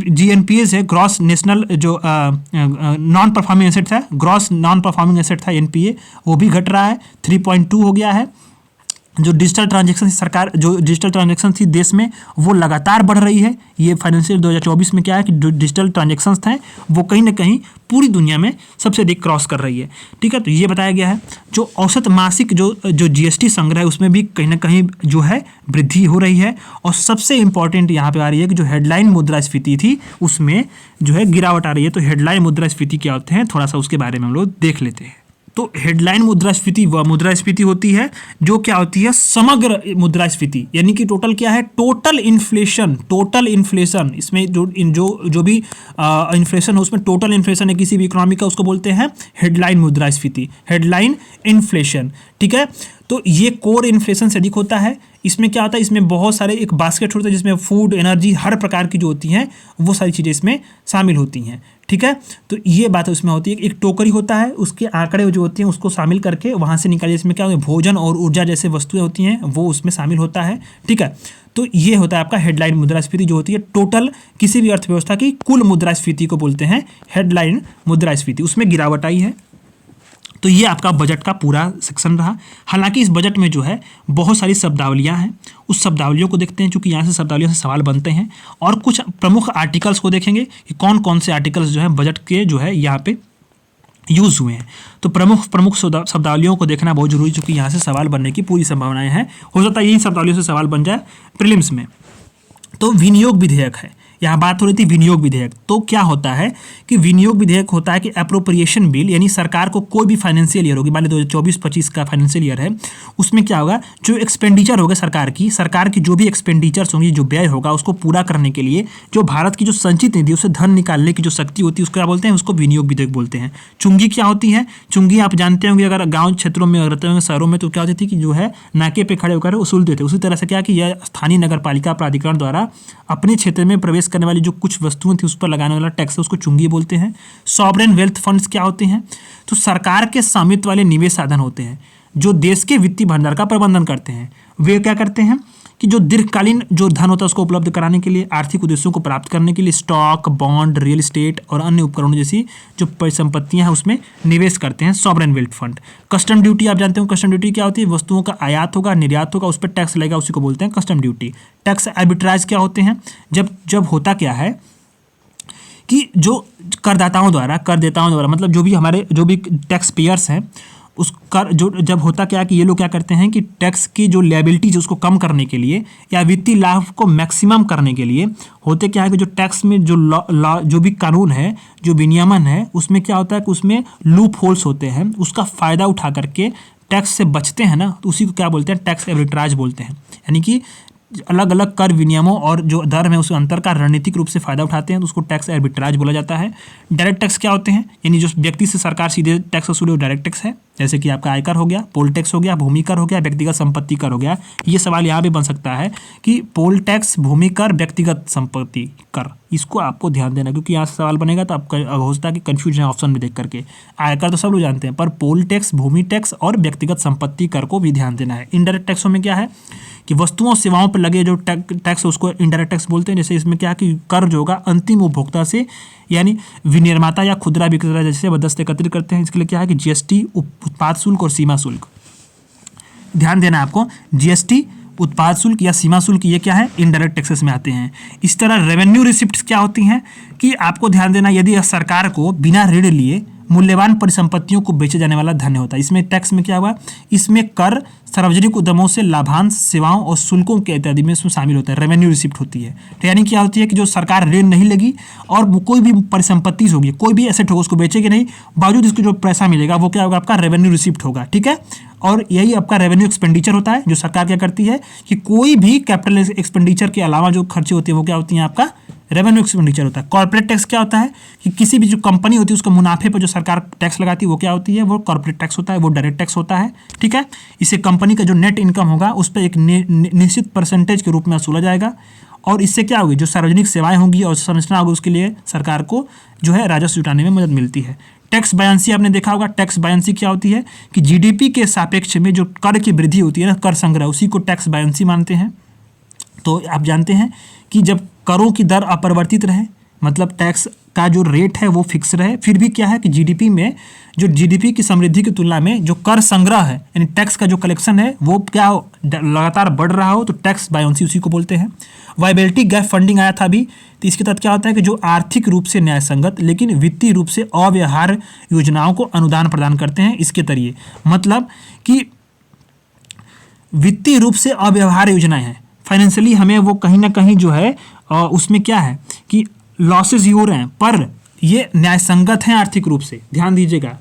GNPA है, ग्रॉस नेशनल जो नॉन परफॉर्मिंग एसेट था, ग्रॉस नॉन परफॉर्मिंग एसेट था NPA, वो भी घट रहा है, 3.2 हो गया है। जो डिजिटल ट्रांजैक्शन सरकार जो डिजिटल ट्रांजैक्शन थी देश में वो लगातार बढ़ रही है। ये फाइनेंशियल 2024 में क्या है कि जो डिजिटल ट्रांजैक्शंस थे वो कहीं ना कहीं पूरी दुनिया में सबसे अधिक क्रॉस कर रही है। ठीक है, तो ये बताया गया है। जो औसत मासिक जो GST संग्रह है उसमें भी कहीं ना कहीं जो है वृद्धि हो रही है, और सबसे इंपॉर्टेंट यहाँ पे आ रही है कि जो हेडलाइन मुद्रास्फीति थी उसमें जो है गिरावट आ रही है। तो हेडलाइन मुद्रास्फीति क्या होते हैं, थोड़ा सा उसके बारे में हम लोग देख लेते हैं। तो हेडलाइन मुद्रास्फीति वह मुद्रास्फीति होती है जो क्या होती है, समग्र मुद्रास्फीति, यानी कि टोटल क्या है, टोटल इन्फ्लेशन इसमें जो भी इन्फ्लेशन हो उसमें टोटल इन्फ्लेशन है किसी भी इकोनॉमी का, उसको बोलते हैं हेडलाइन मुद्रास्फीति, हेडलाइन इन्फ्लेशन। ठीक है, तो ये कोर इन्फ्लेशन से अधिक होता है। इसमें क्या होता है, इसमें बहुत सारे एक बास्केट होता है जिसमें फूड, एनर्जी, हर प्रकार की जो होती हैं वो सारी चीज़ें इसमें शामिल होती हैं। ठीक है, तो ये बात उसमें होती है। एक टोकरी होता है, उसके आंकड़े जो होते हैं उसको शामिल करके वहाँ से निकालिए, इसमें क्या होता है, भोजन और ऊर्जा जैसे वस्तुएं होती हैं वो उसमें शामिल होता है। ठीक है, तो ये होता है आपका हेडलाइन मुद्रास्फीति जो होती है टोटल किसी भी अर्थव्यवस्था की कुल मुद्रास्फीति को बोलते हैं हेडलाइन मुद्रास्फीति, उसमें गिरावट आई है। तो ये आपका बजट का पूरा सेक्शन रहा। हालांकि इस बजट में जो है बहुत सारी शब्दावलियाँ हैं, उस शब्दावलियों को देखते हैं क्योंकि यहाँ से शब्दावलियों से सवाल बनते हैं, और कुछ प्रमुख आर्टिकल्स को देखेंगे कि कौन कौन से आर्टिकल्स जो है बजट के जो है यहाँ पे यूज़ हुए हैं। तो प्रमुख शब्दावलियों को देखना बहुत जरूरी, क्योंकि यहाँ से सवाल बनने की पूरी संभावनाएं हैं। हो सकता है यही शब्दावलियों से सवाल बन जाए प्रीलिम्स में। तो विनियोग विधेयक है, यहाँ बात हो रही थी विनियोग विधेयक। तो क्या होता है कि विनियोग विधेयक होता है कि अप्रोप्रिएशन बिल, यानी सरकार को कोई भी फाइनेंशियल ईयर होगी, मान ली 2024-25 का फाइनेंशियल ईयर है, उसमें क्या होगा, जो एक्सपेंडिचर होगा सरकार की जो भी एक्सपेंडिचर्स होंगी, जो व्यय होगा उसको पूरा करने के लिए जो भारत की जो संचित निधि उससे धन निकालने की जो शक्ति होती है उसको क्या बोलते हैं, उसको विनियोग विधेयक बोलते हैं। चुंगी क्या होती है, चुंगी आप जानते होंगे, अगर गाँव क्षेत्रों में रहते होंगे, शहरों में, तो क्या होती थी कि जो है नाके पे खड़े होकर वसूलते थे। उसी तरह से क्या कि यह स्थानीय नगर पालिका प्राधिकरण द्वारा अपने क्षेत्र में प्रवेश करने वाली जो कुछ वस्तुएं थी उस पर लगाने वाला टैक्स है, उसको चुंगी बोलते हैं। सॉवरेन वेल्थ फंड्स क्या होते हैं, तो सरकार के स्वामित्व वाले निवेश साधन होते हैं जो देश के वित्तीय भंडार का प्रबंधन करते हैं। वे क्या करते हैं कि जो दीर्घकालीन जो धन होता है उसको उपलब्ध कराने के लिए, आर्थिक उद्देश्यों को प्राप्त करने के लिए स्टॉक, बॉन्ड, रियल एस्टेट और अन्य उपकरणों जैसी जो परिसंपत्तियां हैं उसमें निवेश करते हैं sovereign wealth fund. Custom duty आप जानते हो, कस्टम ड्यूटी क्या होती है, वस्तुओं का आयात होगा, निर्यात होगा, उस पर टैक्स लगेगा, उसी को बोलते हैं कस्टम ड्यूटी। टैक्स आर्बिट्राज क्या होते हैं, जब होता क्या है कि जो करदाताओं द्वारा मतलब जो भी टैक्स पेयर्स हैं उस कर जो जब होता क्या कि ये लोग क्या करते हैं कि टैक्स की जो लायबिलिटीज उसको कम करने के लिए या वित्तीय लाभ को मैक्सिमम करने के लिए होते क्या है कि जो टैक्स में जो लॉ जो भी कानून है, जो विनियमन है, उसमें क्या होता है कि उसमें लूप होल्स होते हैं, उसका फ़ायदा उठा करके टैक्स से बचते हैं ना, तो उसी को क्या बोलते हैं, टैक्स आर्बिट्राज बोलते हैं। यानी कि अलग अलग कर विनियमों और जो दर में उस अंतर का रणनीतिक रूप से फायदा उठाते हैं, तो उसको टैक्स आर्बिट्राज बोला जाता है। डायरेक्ट टैक्स क्या होते हैं, यानी जो व्यक्ति से सरकार सीधे टैक्स वसूले वो डायरेक्ट टैक्स है, जैसे कि आपका आयकर हो गया, पोल टैक्स हो गया, भूमि कर हो गया, व्यक्तिगत संपत्ति कर हो गया। ये सवाल यहाँ भी बन सकता है कि पोल टैक्स, भूमि कर, व्यक्तिगत संपत्ति कर, इसको आपको ध्यान देना, क्योंकि यहाँ से सवाल बनेगा तो आपका हो सकता है कि कन्फ्यूजन ऑप्शन में देख करके। आयकर तो सब लोग जानते हैं, पर पोल टैक्स, भूमि टैक्स और व्यक्तिगत संपत्ति कर को भी ध्यान देना है। इनडायरेक्ट टैक्सों में क्या है कि वस्तुओं सेवाओं पर लगे जो टैक्स उसको इनडायरेक्ट टैक्स बोलते हैं। जैसे इसमें क्या है कि कर जो होगा अंतिम उपभोक्ता से, यानी विनिर्माता या खुदरा विक्रेता जैसे बदस्त एकत्रित करते हैं। इसके लिए क्या है कि जीएसटी, उत्पाद शुल्क और सीमा शुल्क ध्यान देना है आपको। जीएसटी, उत्पाद शुल्क या सीमा शुल्क ये क्या है, इनडायरेक्ट टैक्सेस में आते हैं। इस तरह रेवेन्यू रिसिप्ट्स क्या होती हैं कि आपको ध्यान देना, यदि सरकार को बिना ऋण लिए मूल्यवान परिसंपत्तियों को बेचे जाने वाला धन होता है। इसमें टैक्स में क्या हुआ, इसमें कर, सार्वजनिक उद्यमों से लाभांश, सेवाओं और शुल्कों के इत्यादि में इसमें शामिल होता है, रेवेन्यू रिसिप्ट होती है। तो यानी क्या होती है कि जो सरकार ऋण नहीं लेगी और कोई भी परिसंपत्ति होगी, कोई भी एसेट होगा उसको बेचेगी नहीं, बावजूद इसको जो पैसा मिलेगा वो क्या होगा, आपका रेवेन्यू रिसिप्ट होगा। ठीक है, और यही आपका रेवेन्यू एक्सपेंडिचर होता है, जो सरकार क्या करती है कि कोई भी कैपिटल एक्सपेंडिचर के अलावा जो खर्चे होते हैं वो क्या होती हैं, आपका रेवेन्यू एक्सपेंडिचर होता है। कॉर्पोरेट टैक्स क्या होता है कि किसी भी जो कंपनी होती है उसके मुनाफे पर जो सरकार टैक्स लगाती है वो क्या होती है, वो कॉर्पोरेट टैक्स होता है, वो डायरेक्ट टैक्स होता है। ठीक है, इससे कंपनी का जो नेट इनकम होगा उस पर एक निश्चित परसेंटेज के रूप में वसूला जाएगा, और इससे क्या होगी, जो सार्वजनिक सेवाएं होंगी और संरचना होगी उसके लिए सरकार को जो है राजस्व जुटाने में मदद मिलती है। टैक्स बायंसी आपने देखा होगा, टैक्स बायंसी क्या होती है कि जीडीपी के सापेक्ष में जो कर की वृद्धि होती है ना, कर संग्रह, उसी को टैक्स बायंसी मानते हैं। तो आप जानते हैं कि जब करों की दर अपरिवर्तित रहे, मतलब टैक्स का जो रेट है वो फिक्स रहे, फिर भी क्या है कि जीडीपी में जो जीडीपी की समृद्धि की तुलना में जो कर संग्रह है, यानी टैक्स का जो कलेक्शन है वो क्या लगातार बढ़ रहा हो, तो टैक्स बायंसी उसी को बोलते हैं। वायबिलिटी गैप फंडिंग आया था अभी, तो इसके तहत क्या होता है कि जो आर्थिक रूप से न्यायसंगत लेकिन वित्तीय रूप से अव्यवहार्य योजनाओं को अनुदान प्रदान करते हैं इसके जरिए। मतलब कि वित्तीय रूप से अव्यवहार्य योजनाएं हैं, फाइनेंशियली हमें वो कहीं ना कहीं जो है उसमें क्या है कि लॉसेज ही हो रहे हैं, पर ये न्यायसंगत हैं आर्थिक रूप से, ध्यान दीजिएगा।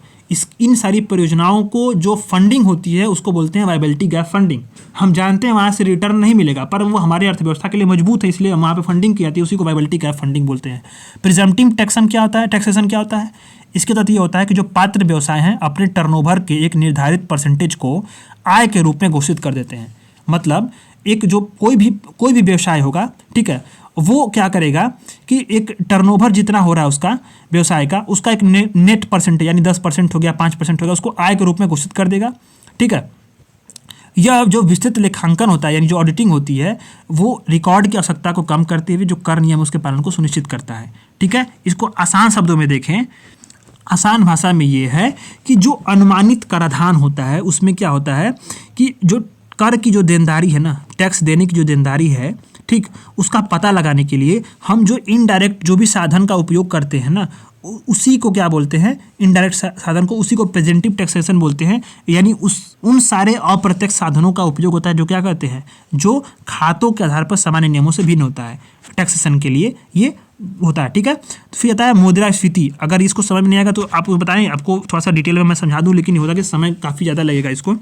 इन सारी परियोजनाओं को जो फंडिंग होती है उसको बोलते हैं वायबिलिटी गैप फंडिंग। हम जानते हैं वहाँ से रिटर्न नहीं मिलेगा, पर वो हमारी अर्थव्यवस्था के लिए मजबूत है, इसलिए वहाँ पे फंडिंग की जाती है, उसी को वायबिलिटी गैप फंडिंग बोलते हैं। प्रिजम्पटिव टैक्सेशन क्या होता है? इसके तहत ये होता है कि जो पात्र व्यवसाय हैं अपने टर्नओवर के एक निर्धारित परसेंटेज को आय के रूप में घोषित कर देते हैं। मतलब एक जो कोई भी व्यवसाय होगा, ठीक है, वो क्या करेगा कि एक टर्नओवर जितना हो रहा है उसका व्यवसाय का, उसका एक नेट परसेंटेज यानी 10% हो गया, 5% हो गया, उसको आय के रूप में घोषित कर देगा। ठीक है, यह जो विस्तृत लेखांकन होता है यानी जो ऑडिटिंग होती है वो रिकॉर्ड की आवश्यकता को कम करते हुए जो कर नियम उसके पालन को सुनिश्चित करता है। ठीक है, इसको आसान शब्दों में देखें, आसान भाषा में ये है कि जो अनुमानित कराधान होता है उसमें क्या होता है कि जो कर की जो देनदारी है ना, टैक्स देने की जो देनदारी है, ठीक, उसका पता लगाने के लिए हम जो इनडायरेक्ट जो भी साधन का उपयोग करते हैं ना, उसी को क्या बोलते हैं, इनडायरेक्ट साधन को, उसी को प्रेजेंटिव टैक्सेशन बोलते हैं। यानी उन सारे अप्रत्यक्ष साधनों का उपयोग होता है जो क्या करते हैं, जो खातों के आधार पर सामान्य नियमों से भिन्न होता है, टैक्सेशन के लिए ये होता है। ठीक है, तो फिर आता है मुद्रास्फीति। अगर इसको समझ में नहीं आएगा तो आप बताएं, आपको थोड़ा सा डिटेल में मैं समझा दूं, लेकिन ये होता है कि समय काफ़ी ज़्यादा लगेगा इसको।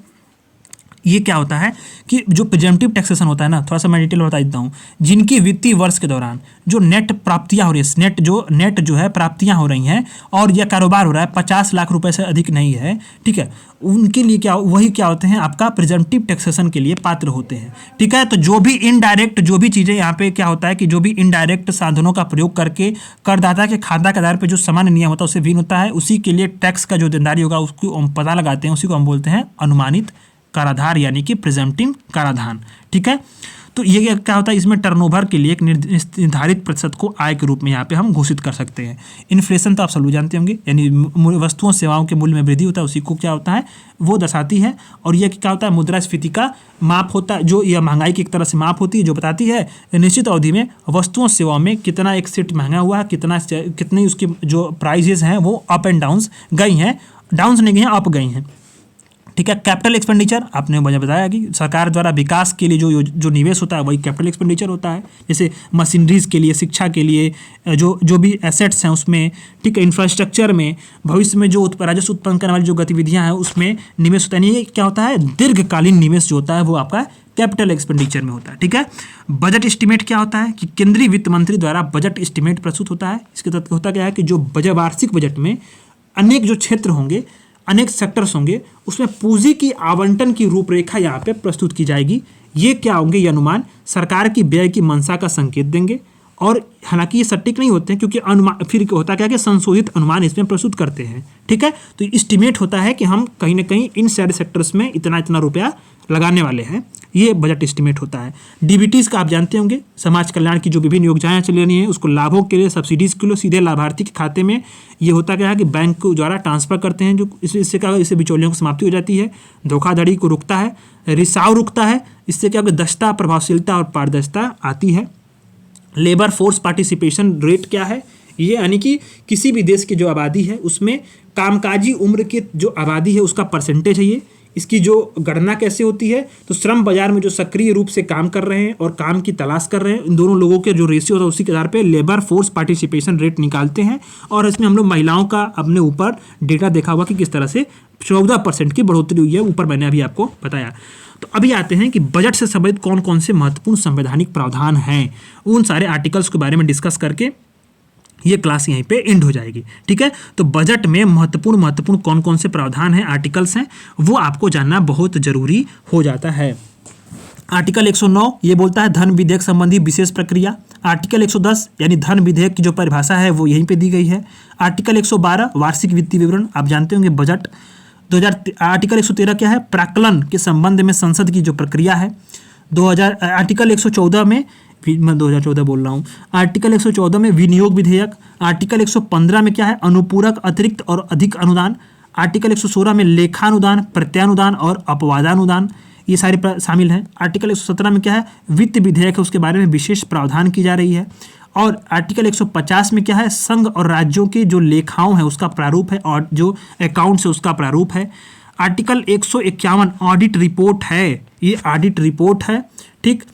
ये क्या होता है कि जो प्रिजम्पटिव टैक्सेशन होता है ना, थोड़ा सा मैं डिटेल बता देता हूँ। जिनकी वित्तीय वर्ष के दौरान जो नेट प्राप्तियाँ हो रही है, नेट जो है प्राप्तियाँ हो रही हैं और यह कारोबार हो रहा है 50 लाख रुपए से अधिक नहीं है, ठीक है, उनके लिए क्या होते हैं, आपका प्रिजम्पटिव टैक्सेशन के लिए पात्र होते हैं। ठीक है, तो जो भी इनडायरेक्ट जो भी चीज़ें यहाँ पे क्या होता है कि जो भी इनडायरेक्ट साधनों का प्रयोग करके करदाता के खाता के आधार पर जो सामान्य नियम होता है उससे भिन्न होता है, उसी के लिए टैक्स का जो देनदारी होगा उसको हम पता लगाते हैं, उसी को हम बोलते हैं अनुमानित कराधान यानी कि प्रेजेंटिंग कराधान। ठीक है, तो ये क्या होता है, इसमें टर्नओवर के लिए एक निर्धारित प्रतिशत को आय के रूप में यहाँ पे हम घोषित कर सकते हैं। इन्फ्लेशन तो आप सब लोग जानते होंगे, यानी वस्तुओं सेवाओं के मूल्य में वृद्धि होता है, उसी को क्या होता है, वो दर्शाती है। और ये क्या होता है, मुद्रास्फीति का माप होता है, जो यह महंगाई की एक तरह से माप होती है, जो बताती है निश्चित अवधि में वस्तुओं सेवाओं में कितना एक सेट महंगा हुआ, कितनी उसकी जो प्राइजेस हैं वो अप एंड डाउन्स गई हैं, डाउन्स नहीं गई हैं, अप गई हैं। ठीक है, कैपिटल एक्सपेंडिचर आपने मुझे बताया कि सरकार द्वारा विकास के लिए जो निवेश होता है वही कैपिटल एक्सपेंडिचर होता है। जैसे मशीनरीज के लिए, शिक्षा के लिए, जो भी एसेट्स हैं उसमें, ठीक है, इंफ्रास्ट्रक्चर में, भविष्य में जो राजस्व उत्पन्न करने वाली जो गतिविधियां हैं उसमें निवेश होता है। ये क्या होता है, दीर्घकालीन निवेश जो होता है वो आपका कैपिटल एक्सपेंडिचर में होता है। ठीक है, बजट एस्टिमेट क्या होता है कि केंद्रीय वित्त मंत्री द्वारा बजट एस्टिमेट प्रस्तुत होता है। इसके तहत होता क्या है कि जो वार्षिक बजट में अनेक जो क्षेत्र होंगे, अनेक सेक्टर्स होंगे, उसमें पूंजी की आवंटन की रूपरेखा यहाँ पे प्रस्तुत की जाएगी। ये क्या होंगे, ये अनुमान सरकार की व्यय की मंशा का संकेत देंगे। और हालांकि ये सटीक नहीं होते हैं क्योंकि अनुमान फिर होता क्या है कि संशोधित अनुमान इसमें प्रस्तुत करते हैं। ठीक है, तो एस्टिमेट होता है कि हम कहीं ना कहीं इन सारे सेक्टर्स में इतना रुपया लगाने वाले हैं, ये बजट एस्टिमेट होता है। डीबीटीज़ का आप जानते होंगे, समाज कल्याण की जो विभिन्न योजनाएं चल रही हैं उसको लाभों के लिए, सब्सिडीज़ के लिए सीधे लाभार्थी के खाते में ये होता क्या है कि बैंक को द्वारा ट्रांसफर करते हैं, जो इससे क्या, इससे बिचौलियों की समाप्ति हो जाती है, धोखाधड़ी को रुकता है, रिसाव रुकता है, इससे क्या होगा, दक्षता, प्रभावशीलता और पारदर्शिता आती है। लेबर फोर्स पार्टिसिपेशन रेट क्या है, ये यानी कि किसी भी देश की जो आबादी है उसमें कामकाजी उम्र की जो आबादी है उसका परसेंटेज है ये। इसकी जो गणना कैसे होती है, तो श्रम बाजार में जो सक्रिय रूप से काम कर रहे हैं और काम की तलाश कर रहे हैं, इन दोनों लोगों के जो रेशियो होता है उसी के आधार पे लेबर फोर्स पार्टिसिपेशन रेट निकालते हैं। और इसमें हम लोग महिलाओं का अपने ऊपर डेटा देखा हुआ कि किस तरह से 14% की बढ़ोतरी हुई है, ऊपर मैंने अभी आपको बताया। तो अभी आते हैं कि बजट से संबंधित कौन कौन से महत्वपूर्ण संवैधानिक प्रावधान हैं, उन सारे आर्टिकल्स के बारे में डिस्कस करके ये क्लास यहीं पे एंड हो जाएगी। ठीक है, तो बजट में महत्वपूर्ण कौन कौन से प्रावधान हैं, आर्टिकल्स हैं, वो आपको जानना बहुत जरूरी हो जाता है। आर्टिकल 109 ये बोलता है धन विधेयक संबंधी विशेष प्रक्रिया। आर्टिकल 110 यानी धन विधेयक की जो परिभाषा है वो यहीं पे दी गई है। आर्टिकल 112 वार्षिक वित्तीय विवरण, आप जानते होंगे बजट 2000। आर्टिकल 113 क्या है, प्राक्कलन के संबंध में संसद की जो प्रक्रिया है। 2000 आर्टिकल 114 में, मैं 2014 बोल रहा हूँ, आर्टिकल 114 में विनियोग विधेयक। आर्टिकल 115 में क्या है, अनुपूरक, अतिरिक्त और अधिक अनुदान। आर्टिकल 116 में लेखानुदान, प्रत्यानुदान और अपवादानुदान, ये सारे शामिल हैं। आर्टिकल 117 में क्या है, वित्त विधेयक है, उसके बारे में विशेष प्रावधान की जा रही है। और आर्टिकल 150 में क्या है, संघ और राज्यों के जो लेखाओं हैं उसका प्रारूप है और जो अकाउंट्स है उसका प्रारूप है। आर्टिकल 151 ऑडिट रिपोर्ट है, ये ऑडिट रिपोर्ट है, ठीक,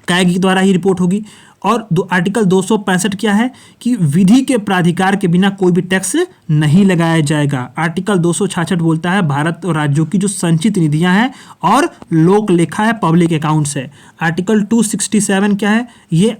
कैग द्वारा ही रिपोर्ट होगी। और आर्टिकल 265 क्या है कि विधि के प्राधिकार के बिना कोई भी टैक्स नहीं लगाया जाएगा। आर्टिकल 266 बोलता है भारत और राज्यों की जो संचित निधियां हैं और लोक लेखा है, पब्लिक अकाउंट्स है। आर्टिकल 267 क्या है, ये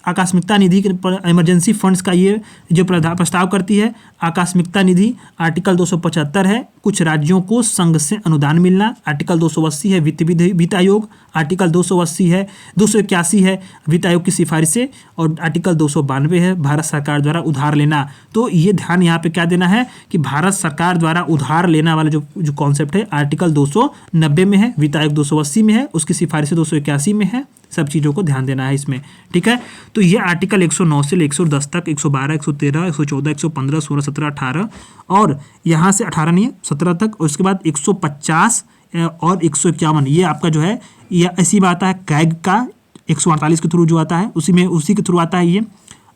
आकस्मिकता निधि इमरजेंसी फंड्स का ये जो प्रस्ताव करती है आकस्मिकता निधि। आर्टिकल 275 है कुछ राज्यों को संघ से अनुदान मिलना। आर्टिकल 280 है वित्त आयोग। आर्टिकल 280 है 281 है वित्त आयोग की सिफारिशें। और आर्टिकल 292 है भारत सरकार द्वारा उधार लेना। तो ये ध्यान यहाँ पे क्या देना है कि भारत सरकार द्वारा उधार लेना वाला जो कॉन्सेप्ट है आर्टिकल 290 में है, वित्त आयोग 280 में है, उसकी सिफारिशें 281 में है। सब चीज़ों को ध्यान देना है इसमें, ठीक है। तो ये आर्टिकल 109 से 110 तक, 112, 113, 114, 115, 16, 17, 18 और यहाँ से 18 नहीं है 17 तक, और उसके बाद 150 और 151 ये आपका जो है ये ऐसी बात है कैग का 148 के थ्रू जो आता है उसी के थ्रू आता है ये।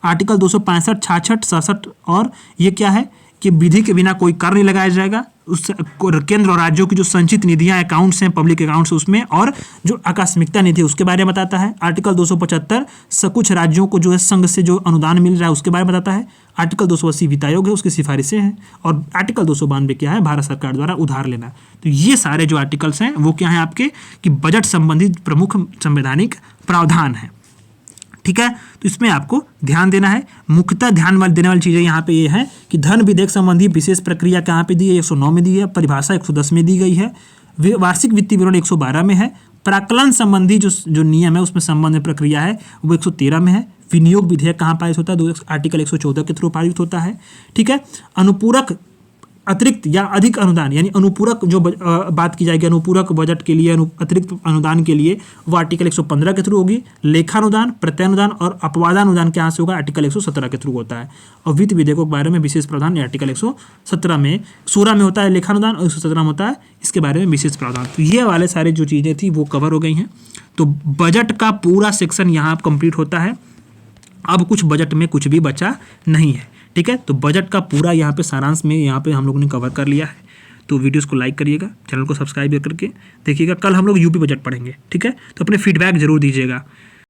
आर्टिकल 265, 66, 67 और ये क्या है कि विधि के बिना कोई कर नहीं लगाया जाएगा। उस केंद्र और राज्यों की जो संचित निधियां अकाउंट्स हैं, पब्लिक अकाउंट्स उसमें, और जो आकस्मिकता निधि उसके बारे में बताता है। आर्टिकल 275 कुछ राज्यों को जो है संघ से जो अनुदान मिल रहा है उसके बारे में बताता है। आर्टिकल 280 वित्त आयोग है, उसकी सिफारिशें हैं। और आर्टिकल 292 क्या है, भारत सरकार द्वारा उधार लेना। तो ये सारे जो आर्टिकल्स हैं वो क्या है आपके कि बजट संबंधित प्रमुख संवैधानिक प्रावधान है, ठीक है। तो इसमें आपको ध्यान देना है। मुख्यतः ध्यान देने वाली चीज़ें यहाँ पे ये है कि धन विधेयक संबंधी विशेष प्रक्रिया कहाँ पे दी है, 109 में दी है। परिभाषा 110 में दी गई है। वार्षिक वित्तीय विवरण 112 में है। प्राक्कलन संबंधी जो नियम है उसमें संबंध प्रक्रिया है वो 113 में है। विनियोग विधेयक कहाँ पारित होता है, आर्टिकल 114 के थ्रू पारित होता है, ठीक है। अनुपूरक अतिरिक्त या अधिक अनुदान यानी अनुपूरक जो बात की जाएगी अनुपूरक बजट के लिए अतिरिक्त अनुदान के लिए वो आर्टिकल 115 के थ्रू होगी। लेखानुदान, प्रत्यनुदान और अपवादानुदान क्या से होगा, आर्टिकल 117 के थ्रू होता है। और वित्त विधेयकों के बारे में विशेष प्रावधान आर्टिकल 117 में 16 में होता है लेखानुदान और 117 में होता है इसके बारे में विशेष प्रावधान। तो ये वाले सारे जो चीज़ें थी वो कवर हो गई हैं। तो बजट का पूरा सेक्शन यहाँ कंप्लीट होता है। अब कुछ बजट में कुछ भी बचा नहीं है, ठीक है। तो बजट का पूरा यहाँ पे सारांश में यहाँ पे हम लोगों ने कवर कर लिया है। तो वीडियोस को लाइक करिएगा, चैनल को सब्सक्राइब करके देखिएगा। कल हम लोग यूपी बजट पढ़ेंगे, ठीक है। तो अपने फीडबैक जरूर दीजिएगा।